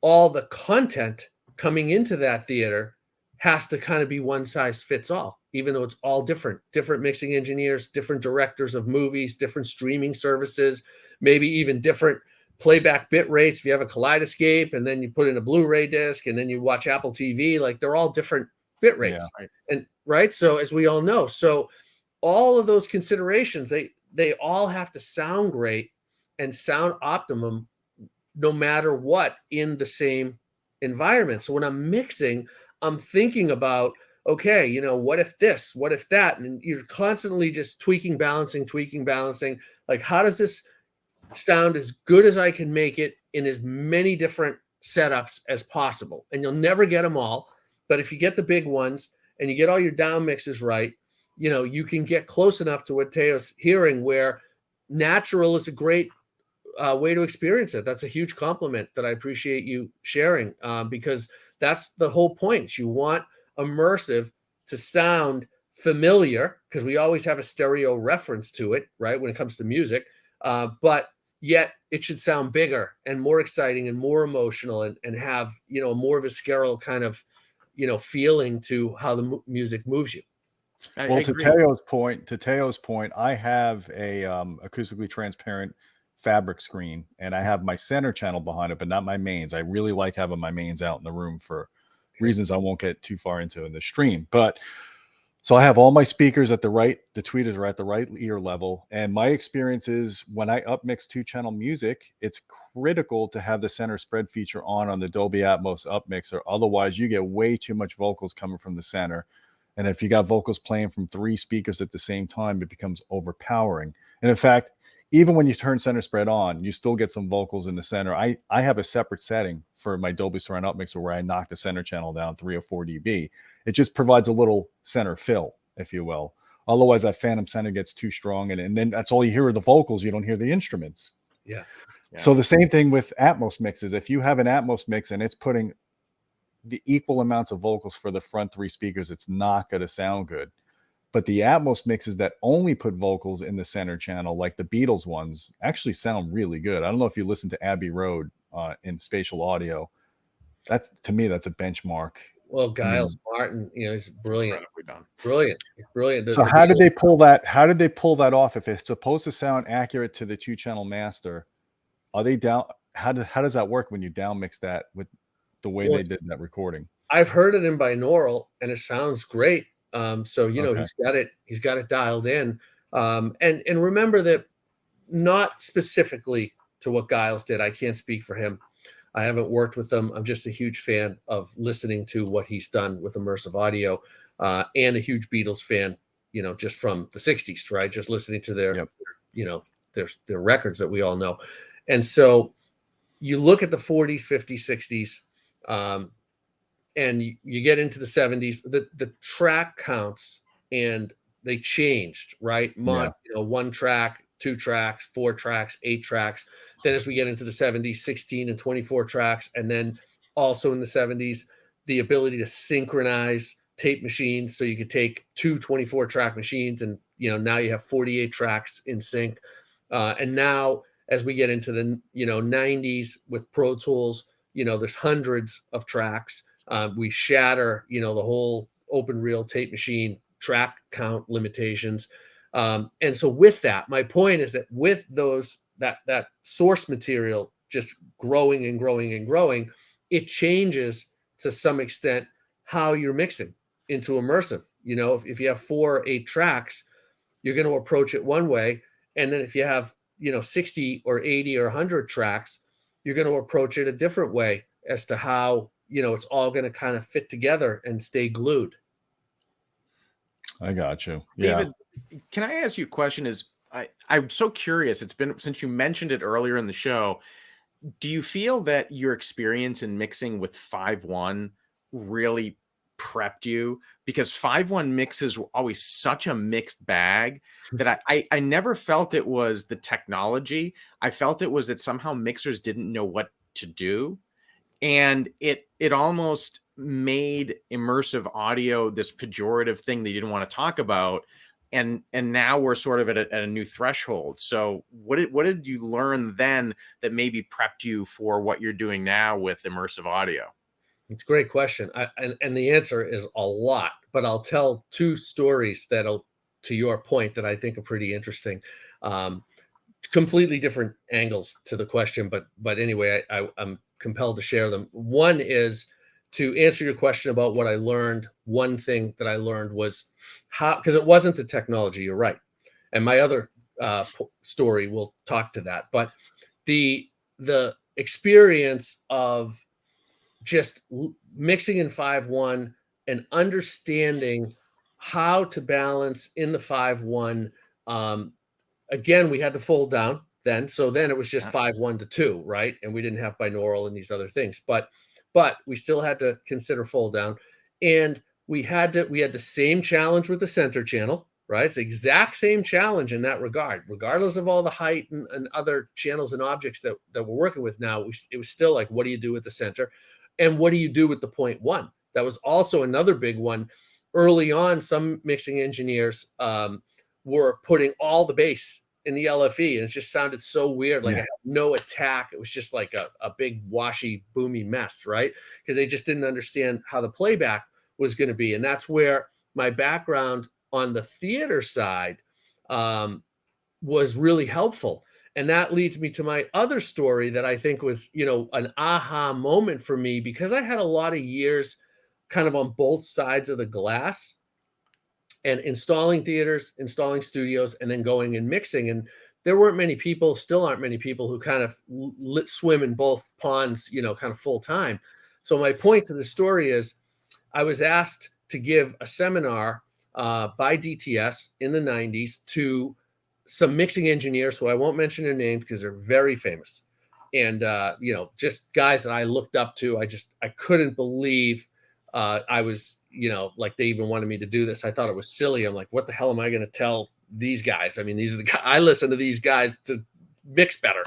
S2: all the content coming into that theater has to kind of be one size fits all, even though it's all different mixing engineers, different directors of movies, different streaming services, maybe even different playback bit rates. If you have a Kaleidoscape and then you put in a Blu-ray disc and then you watch Apple TV, they're all different bit rates.
S3: Right.
S2: And right. So as we all know, so all of those considerations, they all have to sound great and sound optimum no matter what in the same environment. So when I'm mixing, I'm thinking about, okay, you know, what if this, what if that? And you're constantly just tweaking, balancing. Like, how does this sound as good as I can make it in as many different setups as possible? And you'll never get them all. But if you get the big ones and you get all your down mixes right, you know, you can get close enough to what Teo's hearing where natural is a great way to experience it. That's a huge compliment that I appreciate you sharing, because that's the whole point. You want immersive to sound familiar because we always have a stereo reference to it, right? When it comes to music, but yet it should sound bigger and more exciting and more emotional and have, you know, more of a visceral kind of, you know, feeling to how the music moves you.
S1: Well, to Teo's point, I have a acoustically transparent fabric screen, and I have my center channel behind it, but not my mains. I really like having my mains out in the room for reasons I won't get too far into in the stream. But so I have all my speakers at the tweeters are at the right ear level. And my experience is when I upmix 2-channel music, it's critical to have the center spread feature on the Dolby Atmos upmixer. Otherwise, you get way too much vocals coming from the center. And if you got vocals playing from 3 speakers at the same time, it becomes overpowering. And in fact, even when you turn center spread on, you still get some vocals in the center. I have a separate setting for my Dolby Surround upmixer where I knock the center channel down 3 or 4 dB. It just provides a little center fill, if you will. Otherwise, that phantom center gets too strong, and then that's all you hear are the vocals. You don't hear the instruments.
S2: Yeah.
S1: So the same thing with Atmos mixes. If you have an Atmos mix and it's putting the equal amounts of vocals for the front 3 speakers, it's not going to sound good. But the Atmos mixes that only put vocals in the center channel, like the Beatles ones, actually sound really good. I don't know if you listen to Abbey Road in spatial audio. That's, to me, that's a benchmark.
S2: Well, Giles Martin, you know, he's brilliant.
S3: Brilliant.
S2: He's brilliant.
S1: So how did they pull that? How did they pull that off? If it's supposed to sound accurate to the 2-channel master, are they down? How does that work when you down mix that with the way they did that recording?
S2: I've heard it in binaural, and it sounds great. So you know, he's got it dialed in. And remember that not specifically to what Giles did. I can't speak for him. I haven't worked with him. I'm just a huge fan of listening to what he's done with immersive audio, and a huge Beatles fan, you know, just from the 60s, right? Just listening to their, you know, their records that we all know. And so you look at the 40s, 50s, 60s, and you get into the 70s, the track counts and they changed, right? You know, 1 track, 2 tracks, 4 tracks, 8 tracks. Then as we get into the 70s, 16 and 24 tracks. And then also in the 70s, the ability to synchronize tape machines. So you could take 2 24-track machines and, you know, now you have 48 tracks in sync. And now as we get into the, you know, 90s with Pro Tools, you know, there's hundreds of tracks. We shatter, you know, the whole open reel tape machine track count limitations. And so with that, my point is that with those, that source material just growing and growing and growing, it changes to some extent how you're mixing into immersive. You know, if you have 4 or 8 tracks, you're going to approach it one way. And then if you have, you know, 60 or 80 or 100 tracks, you're going to approach it a different way as to how, you know, it's all going to kind of fit together and stay glued.
S1: I got you. Yeah.
S3: David, can I ask you a question? I'm so curious. It's been since you mentioned it earlier in the show. Do you feel that your experience in mixing with 5.1 really prepped you? Because 5.1 mixes were always such a mixed bag that I never felt it was the technology. I felt it was that somehow mixers didn't know what to do. And it almost made immersive audio this pejorative thing they didn't want to talk about. And now we're sort of at a new threshold. So what did you learn then that maybe prepped you for what you're doing now with immersive audio?
S2: It's a great question. And the answer is a lot, but I'll tell 2 stories that'll, to your point, that I think are pretty interesting. Completely different angles to the question, but anyway, I'm compelled to share them. One is to answer your question about what I learned, one thing that I learned was how, because it wasn't the technology, you're right. And my other story will talk to that. But the experience of just mixing in 5.1 and understanding how to balance in the 5.1. Again, we had to fold down then. So then it was just 5.1 to 2, right? And we didn't have binaural and these other things. But we still had to consider fold down. And we had the same challenge with the center channel, right? It's the exact same challenge in that regard, regardless of all the height and other channels and objects that we're working with now. It was still like, what do you do with the center? And what do you do with the 0.1? That was also another big one. Early on, some mixing engineers were putting all the bass in the LFE, and it just sounded so weird. Like I had no attack. It was just like a big washy, boomy mess, right? Because they just didn't understand how the playback was going to be. And that's where my background on the theater side was really helpful. And that leads me to my other story that I think was, an aha moment for me, because I had a lot of years kind of on both sides of the glass and installing theaters, installing studios, and then going and mixing. And there weren't many people, still aren't many people, who kind of swim in both ponds, kind of full time. So my point to the story is I was asked to give a seminar by DTS in the 90s to some mixing engineers who I won't mention their names because they're very famous. And, just guys that I looked up to. I couldn't believe I was, like they even wanted me to do this. I thought it was silly. I'm like, what the hell am I going to tell these guys? I mean, these are the guys, I listen to these guys to mix better.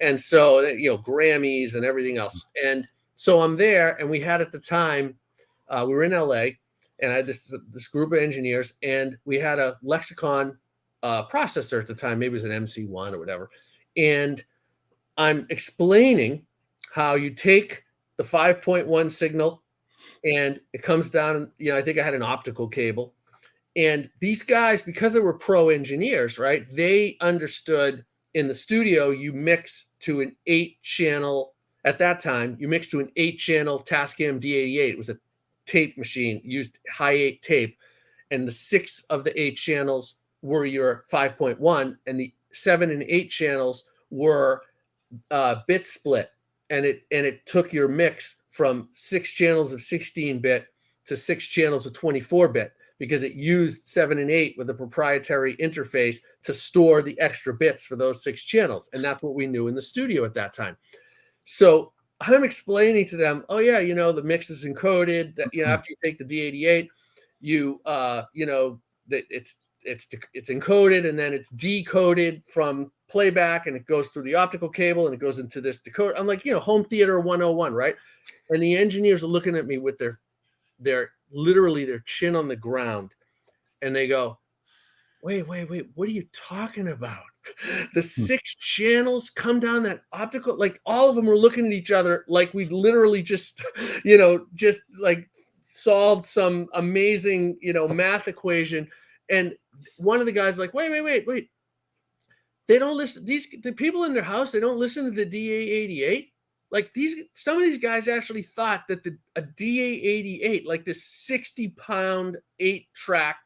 S2: And so, Grammys and everything else. And so I'm there, and we had at the time, we were in LA, and I had this group of engineers, and we had a Lexicon processor at the time. Maybe it was an MC1 or whatever. And I'm explaining how you take the 5.1 signal and it comes down, I think I had an optical cable. And these guys, because they were pro engineers, right? They understood in the studio, you mix to an 8-channel, at that time, you mix to an 8-channel Tascam D88. It was a tape machine, used high 8 tape. And the 6 of the 8 channels were your 5.1, and the 7 and 8 channels were bit split. And it took your mix from 6 channels of 16-bit to 6 channels of 24-bit, because it used 7 and 8 with a proprietary interface to store the extra bits for those 6 channels. And that's what we knew in the studio at that time. So I'm explaining to them, oh yeah, the mix is encoded. That after you take the D88, it's encoded, and then it's decoded from playback, and it goes through the optical cable, and it goes into this decoder. I'm like, home theater 101, right? And the engineers are looking at me with their literally their chin on the ground, and they go, wait, what are you talking about? The 6 channels come down that optical, like all of them were looking at each other like we've literally just, just like solved some amazing, math equation. And one of the guys like, wait. They don't listen. The people in their house, they don't listen to the DA88. Like some of these guys actually thought that a DA88, like this 60-pound 8-track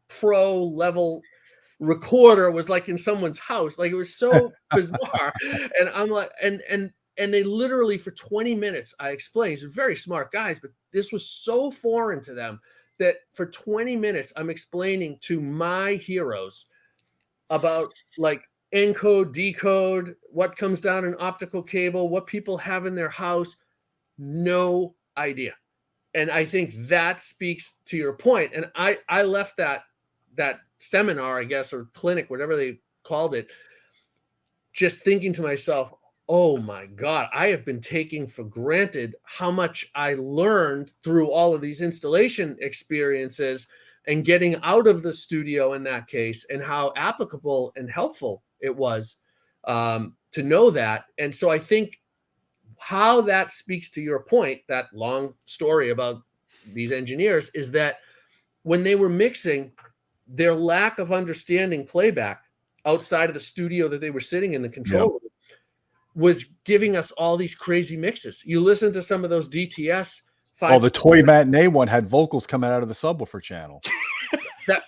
S2: pro level recorder, was like in someone's house. Like, it was so bizarre. And I'm like, and they literally for 20 minutes, I explained, these are very smart guys, but this was so foreign to them that for 20 minutes, I'm explaining to my heroes about like encode, decode, what comes down an optical cable, what people have in their house. No idea. And I think that speaks to your point. And I left that seminar, I guess, or clinic, whatever they called it, just thinking to myself, oh my God, I have been taking for granted how much I learned through all of these installation experiences and getting out of the studio in that case, and how applicable and helpful it was to know that. And so I think how that speaks to your point, that long story about these engineers, is that when they were mixing, their lack of understanding playback outside of the studio that they were sitting in, the control room, was giving us all these crazy mixes. You listen to some of those DTS
S1: Oh, the Toy Matinee one had vocals coming out of the subwoofer channel.
S2: That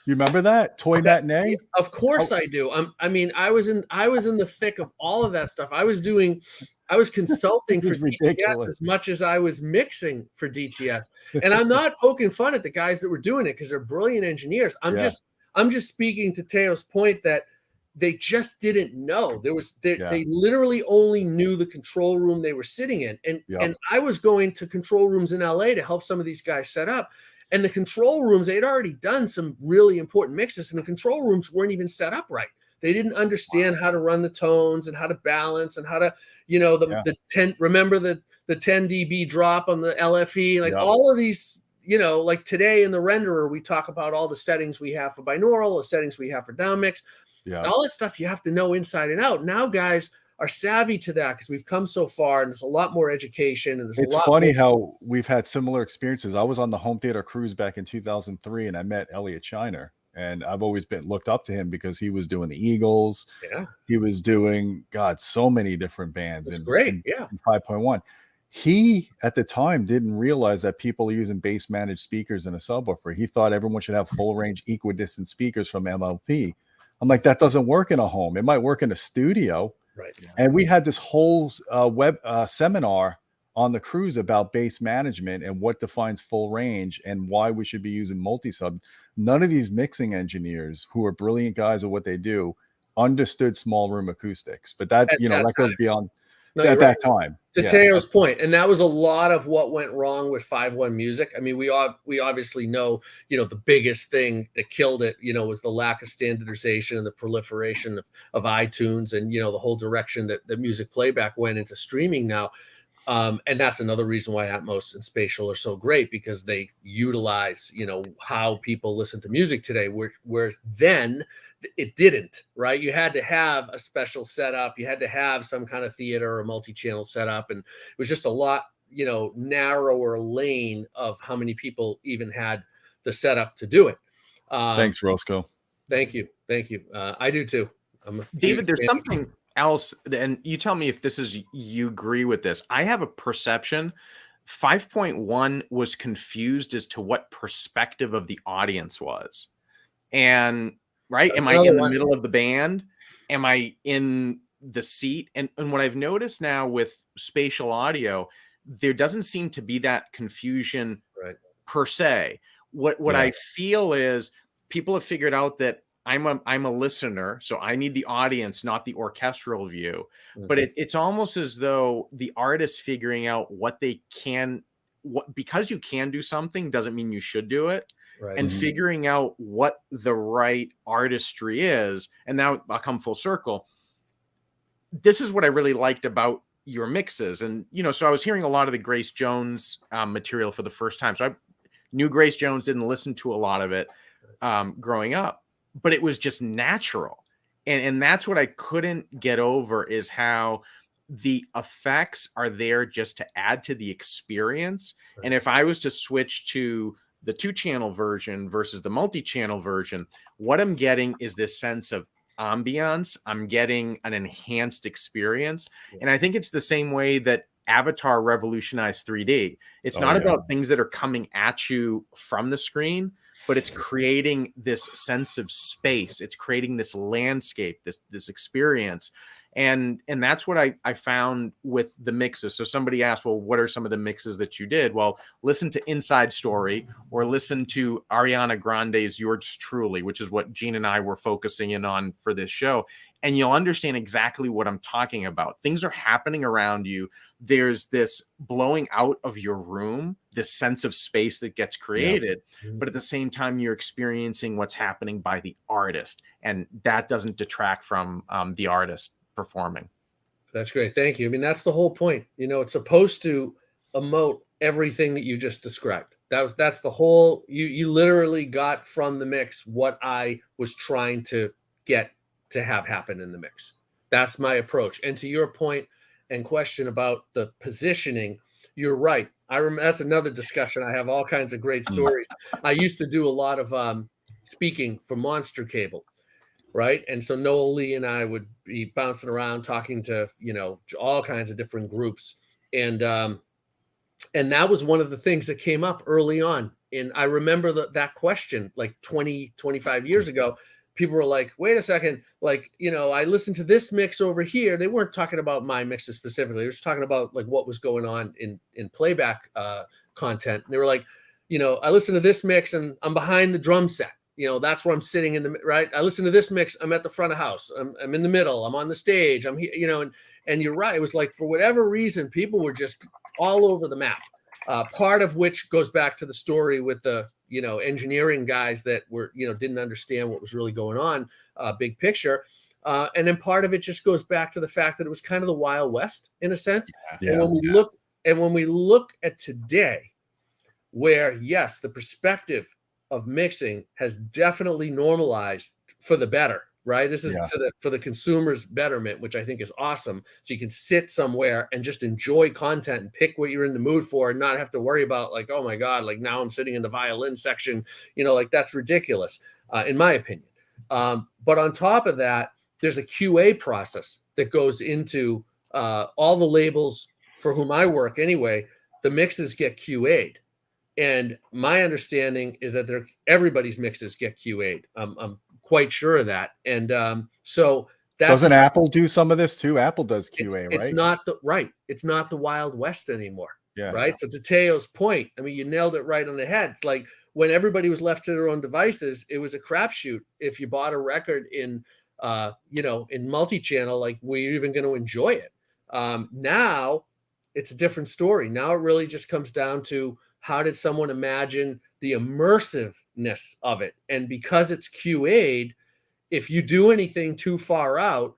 S1: You remember that Toy Matinee?
S2: Of course I do. I mean, I was in the thick of all of that stuff. I was consulting for
S1: was
S2: DTS
S1: ridiculous.
S2: as much as I was mixing for DTS. And I'm not poking fun at the guys that were doing it because they're brilliant engineers. I'm just speaking to Teo's point that they just didn't know. They literally only knew the control room they were sitting in. And I was going to control rooms in LA to help some of these guys set up. And the control rooms, they had already done some really important mixes, and the control rooms weren't even set up right. They didn't understand how to run the tones and how to balance and how to, the 10, remember the 10 dB drop on the LFE, like all of these, like today in the renderer, we talk about all the settings we have for binaural, the settings we have for down mix, all that stuff you have to know inside and out. Now guys are savvy to that because we've come so far and there's a lot more education. And
S1: it's funny how we've had similar experiences. I was on the home theater cruise back in 2003 and I met Elliot Shiner, and I've always been looked up to him because he was doing the Eagles.
S2: Yeah.
S1: He was doing, so many different bands.
S2: That's great. Yeah.
S1: In 5.1. He, at the time, didn't realize that people are using bass managed speakers in a subwoofer. He thought everyone should have full range equidistant speakers from MLP. I'm like, that doesn't work in a home. It might work in a studio.
S2: Right.
S1: And we had this whole web seminar on the cruise about bass management and what defines full range and why we should be using multi-sub. None of these mixing engineers, who are brilliant guys at what they do, understood small room acoustics. But that, that goes beyond at that time.
S2: To Teo's point, and that was a lot of what went wrong with 5.1 music. I mean, we obviously know, the biggest thing that killed it, was the lack of standardization and the proliferation of iTunes and, the whole direction that the music playback went into streaming now. And that's another reason why Atmos and Spatial are so great, because they utilize, how people listen to music today, whereas then it didn't, right? You had to have a special setup. You had to have some kind of theater or multi-channel setup. And it was just a lot, narrower lane of how many people even had the setup to do it.
S1: Thanks, Roscoe.
S2: Thank you. I do too.
S3: David, there's something else, and you tell me if you agree with this. I have a perception 5.1 was confused as to what perspective of the audience was. And am I in the middle of the band? Am I in the seat? And what I've noticed now with spatial audio, there doesn't seem to be that confusion per se. What I feel is people have figured out that I'm a listener, so I need the audience, not the orchestral view. Mm-hmm. But it's almost as though the artist figuring out what they can, because you can do something doesn't mean you should do it. Right. And figuring out what the right artistry is. And now I'll come full circle. This is what I really liked about your mixes. And, so I was hearing a lot of the Grace Jones material for the first time. So I knew Grace Jones, didn't listen to a lot of it growing up, but it was just natural. And that's what I couldn't get over, is how the effects are there just to add to the experience. Right. And if I was to switch to the 2-channel version versus the multi-channel version, what I'm getting is this sense of ambiance. I'm getting an enhanced experience. And I think it's the same way that Avatar revolutionized 3D. It's not about things that are coming at you from the screen, but it's creating this sense of space. It's creating this landscape, this experience. And that's what I found with the mixes. So somebody asked, well, what are some of the mixes that you did? Well, listen to Inside Story, or listen to Ariana Grande's Yours Truly, which is what Gene and I were focusing in on for this show. And you'll understand exactly what I'm talking about. Things are happening around you. There's this blowing out of your room, this sense of space that gets created. Yep. But at the same time, you're experiencing what's happening by the artist. And that doesn't detract from the artist performing.
S2: That's great. Thank you. I mean, that's the whole point. It's supposed to emote everything that you just described. That's the whole, you literally got from the mix what I was trying to get to have happen in the mix. That's my approach. And to your point and question about the positioning, you're right. That's another discussion. I have all kinds of great stories. I used to do a lot of speaking for Monster Cable. Right. And so Noel Lee and I would be bouncing around talking to, all kinds of different groups. And And that was one of the things that came up early on. And I remember that question like 20, 25 years ago. People were like, wait a second, like, I listened to this mix over here. They weren't talking about my mixes specifically. They were just talking about like what was going on in playback content. And they were like, I listened to this mix and I'm behind the drum set. That's where I'm sitting in the right. I listen to this mix. I'm at the front of house. I'm in the middle. I'm on the stage. I'm here, and you're right. It was like, for whatever reason, people were just all over the map. Part of which goes back to the story with the, engineering guys that were, didn't understand what was really going on, big picture. And then part of it just goes back to the fact that it was kind of the Wild West in a sense. And when we look at today, where yes, the perspective of mixing has definitely normalized for the better, right? This is for the consumer's betterment, which I think is awesome. So you can sit somewhere and just enjoy content and pick what you're in the mood for and not have to worry about like, oh my God, like now I'm sitting in the violin section, like that's ridiculous, in my opinion. But on top of that, there's a QA process that goes into all the labels for whom I work anyway. The mixes get QA'd. And my understanding is that everybody's mixes get QA'd. I'm quite sure of that. And so
S1: doesn't Apple do some of this too? Apple does QA, right?
S2: It's not the Wild West anymore.
S1: Yeah.
S2: Right. So to Teo's point, I mean, you nailed it right on the head. It's like when everybody was left to their own devices, it was a crapshoot. If you bought a record in multi-channel, like, were you even going to enjoy it? Now it's a different story. Now it really just comes down to, how did someone imagine the immersiveness of it? And because it's QA'd, if you do anything too far out,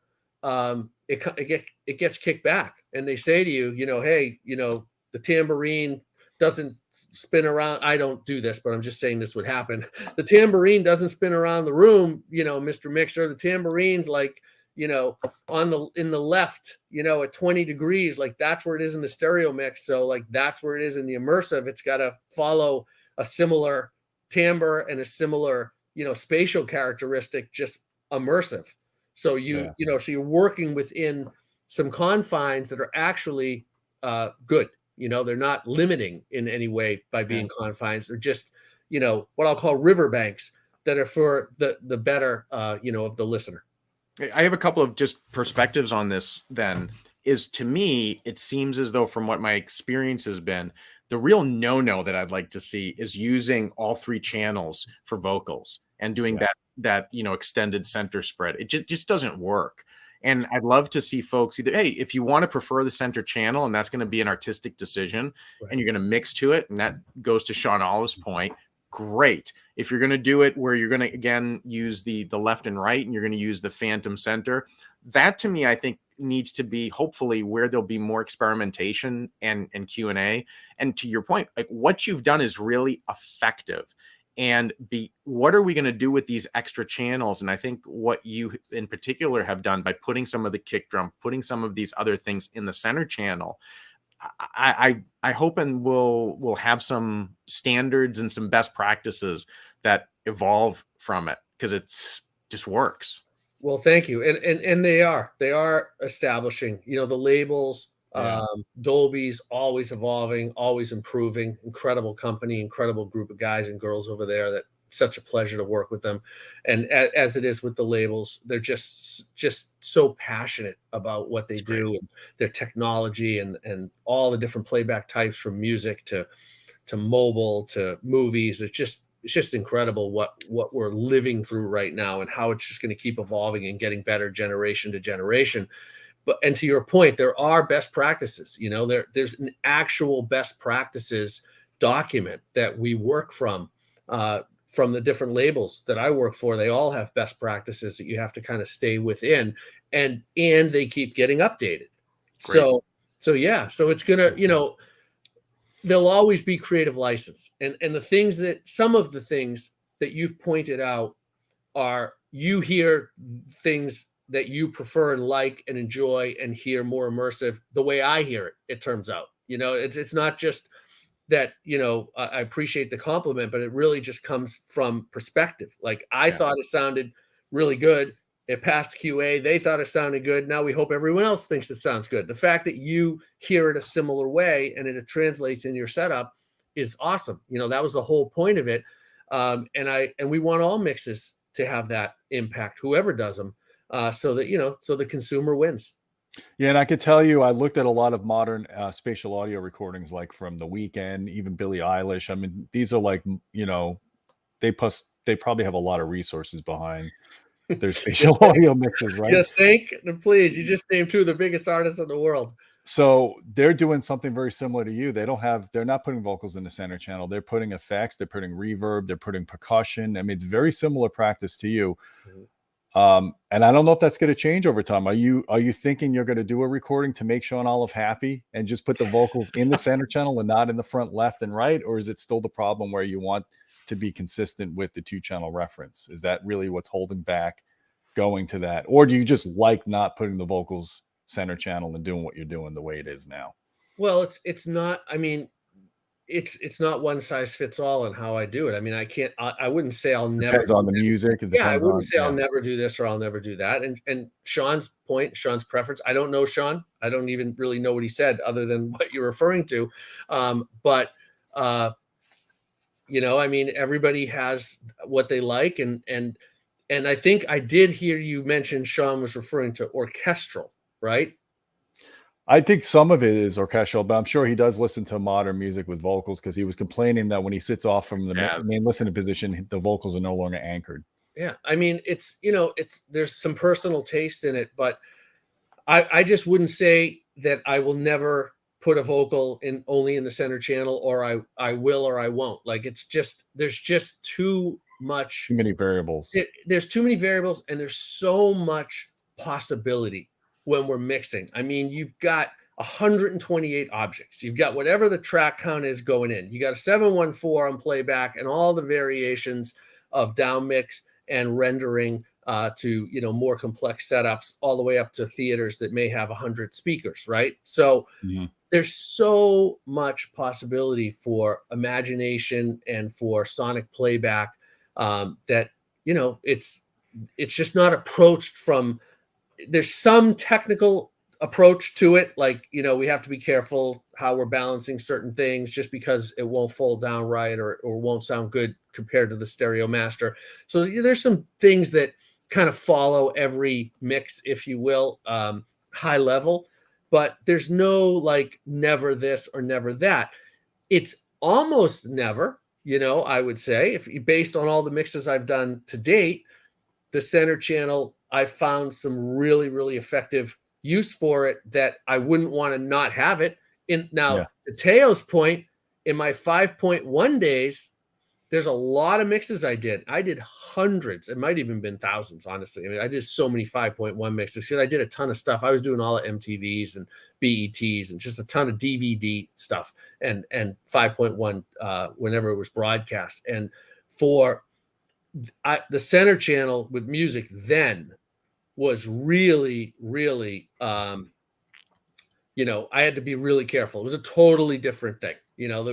S2: it gets kicked back. And they say to you, hey, the tambourine doesn't spin around. I don't do this, but I'm just saying this would happen. The tambourine doesn't spin around the room, Mr. Mixer. The tambourine's like, in the left, at 20 degrees, like that's where it is in the stereo mix. So like, that's where it is in the immersive. It's got to follow a similar timbre and a similar, spatial characteristic, just immersive. So so you're working within some confines that are actually good. They're not limiting in any way by being confines. They're just, what I'll call riverbanks that are for the better, of the listener.
S3: I have a couple of just perspectives on this then. To me, it seems as though from what my experience has been, the real no-no that I'd like to see is using all three channels for vocals and doing that extended center spread. It just doesn't work. And I'd love to see folks either, hey, if you want to prefer the center channel and that's going to be an artistic decision and you're going to mix to it, and that goes to Sean Olive's point, great. If you're going to do it where you're going to, again, use the left and right and you're going to use the phantom center, that to me, I think needs to be hopefully where there'll be more experimentation and Q&A. And to your point, like what you've done is really effective. And what are we going to do with these extra channels? And I think what you in particular have done by putting some of the kick drum, putting some of these other things in the center channel, I hope and we'll have some standards and some best practices that evolve from it, because it's just works.
S2: Well, thank you. And they are establishing, the labels, Dolby's always evolving, always improving, incredible company, incredible group of guys and girls over there that such a pleasure to work with them. And as it is with the labels, they're just so passionate about what they do and their technology and all the different playback types, from music to mobile to movies. It's just incredible what we're living through right now and how it's just going to keep evolving and getting better generation to generation. And to your point, there are best practices. There's an actual best practices document that we work from the different labels that I work for. They all have best practices that you have to kind of stay within, and they keep getting updated. Great. So it's gonna, there'll always be creative license, and some of the things that you've pointed out are, you hear things that you prefer and like and enjoy and hear more immersive the way I hear it. It turns out, it's not just that, I appreciate the compliment, but it really just comes from perspective. Like I thought it sounded really good. It passed QA. They thought it sounded good. Now we hope everyone else thinks it sounds good. The fact that you hear it a similar way and it translates in your setup is awesome. You know, that was the whole point of it. And we want all mixes to have that impact, whoever does them, so that, you know, so the consumer wins.
S1: Yeah, and I could tell you, I looked at a lot of modern spatial audio recordings, like from The Weeknd, even Billie Eilish. I mean, these are like, you know, they probably have a lot of resources behind their spatial audio mixes, right?
S2: You think? Please, you just named two of the biggest artists in the world.
S1: So they're doing something very similar to you. They're not putting vocals in the center channel. They're putting effects, they're putting reverb, they're putting percussion. I mean, it's very similar practice to you. And I don't know if that's going to change over time. Are you thinking you're going to do a recording to make Sean Olive happy and just put the vocals in the center channel and not in the front left and right? Or is it still the problem where you want to be consistent with the 2-channel reference? Is that really what's holding back going to that? Or do you just like not putting the vocals center channel and doing what you're doing the way it is now?
S2: Well, it's not, I mean, it's not one size fits all in how I do it. I mean, I wouldn't say I'll never.
S1: Depends on the music.
S2: Yeah, I wouldn't say I'll never do this or I'll never do that. And Sean's preference, I don't know Sean. I don't even really know what he said other than what you're referring to. But you know, I mean, everybody has what they like. And I think I did hear you mention Sean was referring to orchestral, right?
S1: I think some of it is orchestral, but I'm sure he does listen to modern music with vocals, because he was complaining that when he sits off from the main listening position, the vocals are no longer anchored.
S2: Yeah. I mean, it's, you know, there's some personal taste in it, but I just wouldn't say that I will never put a vocal in only in the center channel, or I will or I won't. Like, it's just, there's just too
S1: many variables.
S2: There's too many variables, and there's so much possibility when we're mixing. I mean, you've got 128 objects. You've got whatever the track count is going in. You got a 714 on playback and all the variations of down mix and rendering to, you know, more complex setups, all the way up to theaters that may have 100 speakers, right? So there's so much possibility for imagination and for sonic playback that, you know, it's just not approached from. There's some technical approach to it. Like, you know, we have to be careful how we're balancing certain things, just because it won't fold down right or won't sound good compared to the stereo master. So there's some things that kind of follow every mix, if you will, high level, but there's no like never this or never that. It's almost never, you know, I would say, based on all the mixes I've done to date, the center channel, I found some really, really effective use for it that I wouldn't want to not have it. To Teo's point, in my 5.1 days, there's a lot of mixes I did. I did hundreds. It might even been thousands, honestly. I mean, I did so many 5.1 mixes because I did a ton of stuff. I was doing all the MTVs and BETs and just a ton of DVD stuff and 5.1 whenever it was broadcast. And for the center channel with music then was really, really, you know, I had to be really careful. It was a totally different thing. You know,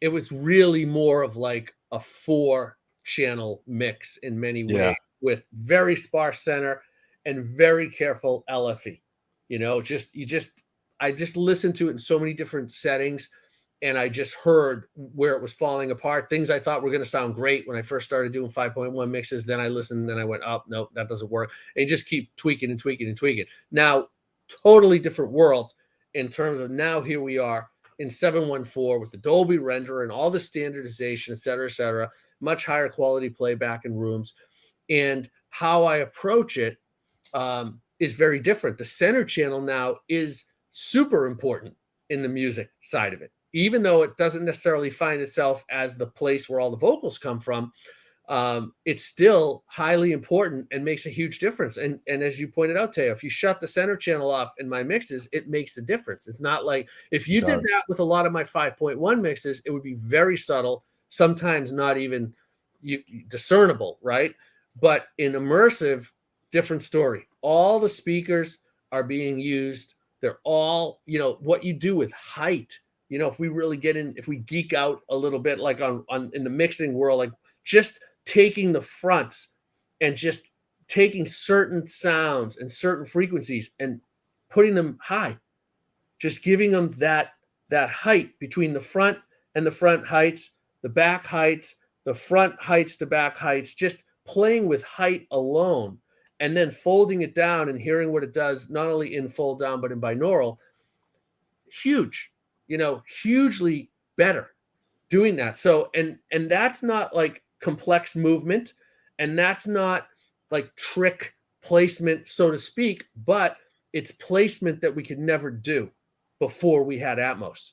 S2: it was really more of like a 4-channel mix in many ways, with very sparse center and very careful LFE. You know, I just listened to it in so many different settings. And I just heard where it was falling apart. Things I thought were going to sound great when I first started doing 5.1 mixes. Then I listened, and then I went, oh, no, that doesn't work. And you just keep tweaking and tweaking and tweaking. Now, totally different world in terms of now here we are in 714 with the Dolby renderer and all the standardization, et cetera, much higher quality playback in rooms. And how I approach it is very different. The center channel now is super important in the music side of it. Even though it doesn't necessarily find itself as the place where all the vocals come from, it's still highly important and makes a huge difference. And as you pointed out, Teo, if you shut the center channel off in my mixes, it makes a difference. It's not like if you did that with a lot of my 5.1 mixes, it would be very subtle, sometimes not even discernible, right? But in immersive, different story. All the speakers are being used. They're all, you know, what you do with height. You know, if we really if we geek out a little bit, like on in the mixing world, like just taking the fronts and just taking certain sounds and certain frequencies and putting them high, just giving them that height between the front and the front heights, the back heights, the front heights to back heights, just playing with height alone, and then folding it down and hearing what it does, not only in fold down, but in binaural. Huge, hugely better doing that. So, and that's not like complex movement, and that's not like trick placement, so to speak, but it's placement that we could never do before we had Atmos.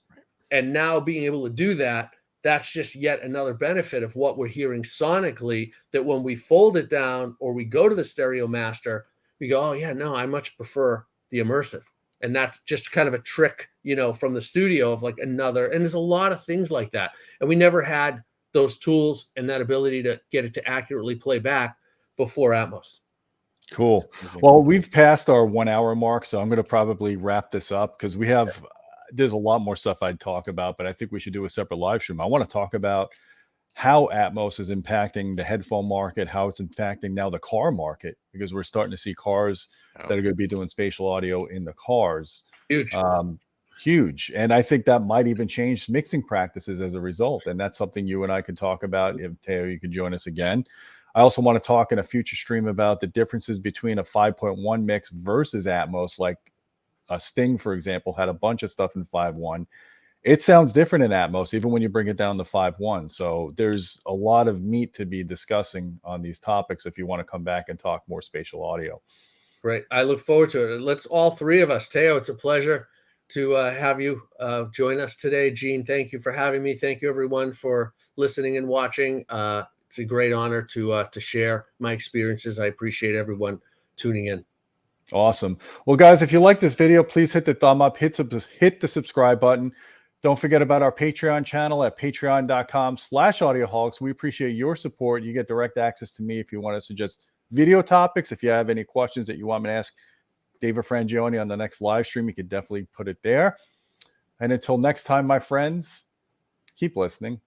S2: And now being able to do that, that's just yet another benefit of what we're hearing sonically, that when we fold it down or we go to the stereo master, we go, oh yeah, no, I much prefer the immersive. And that's just kind of a trick, from the studio of like another, and there's a lot of things like that. And we never had those tools and that ability to get it to accurately play back before Atmos.
S1: Cool. Well, we've passed our 1 hour mark, so I'm going to probably wrap this up because there's a lot more stuff I'd talk about, but I think we should do a separate live stream. I want to talk about how Atmos is impacting the headphone market, how it's impacting now the car market, because we're starting to see cars that are going to be doing spatial audio in the cars. Huge. And I think that might even change mixing practices as a result. And that's something you and I could talk about. If Teo, you could join us again. I also want to talk in a future stream about the differences between a 5.1 mix versus Atmos. Like a Sting, for example, had a bunch of stuff in 5.1. It sounds different in Atmos, even when you bring it down to 5.1. So there's a lot of meat to be discussing on these topics if you want to come back and talk more spatial audio.
S2: Great. I look forward to it. Let's all three of us. Teo, it's a pleasure to have you join us today. Gene, thank you for having me. Thank you, everyone, for listening and watching. It's a great honor to share my experiences. I appreciate everyone tuning in.
S1: Awesome. Well, guys, if you like this video, please hit the thumb up, hit the subscribe button. Don't forget about our Patreon channel at patreon.com/audioholics. We appreciate your support. You get direct access to me if you want to suggest video topics. If you have any questions that you want me to ask David Frangioni on the next live stream, you could definitely put it there. And until next time, my friends, keep listening.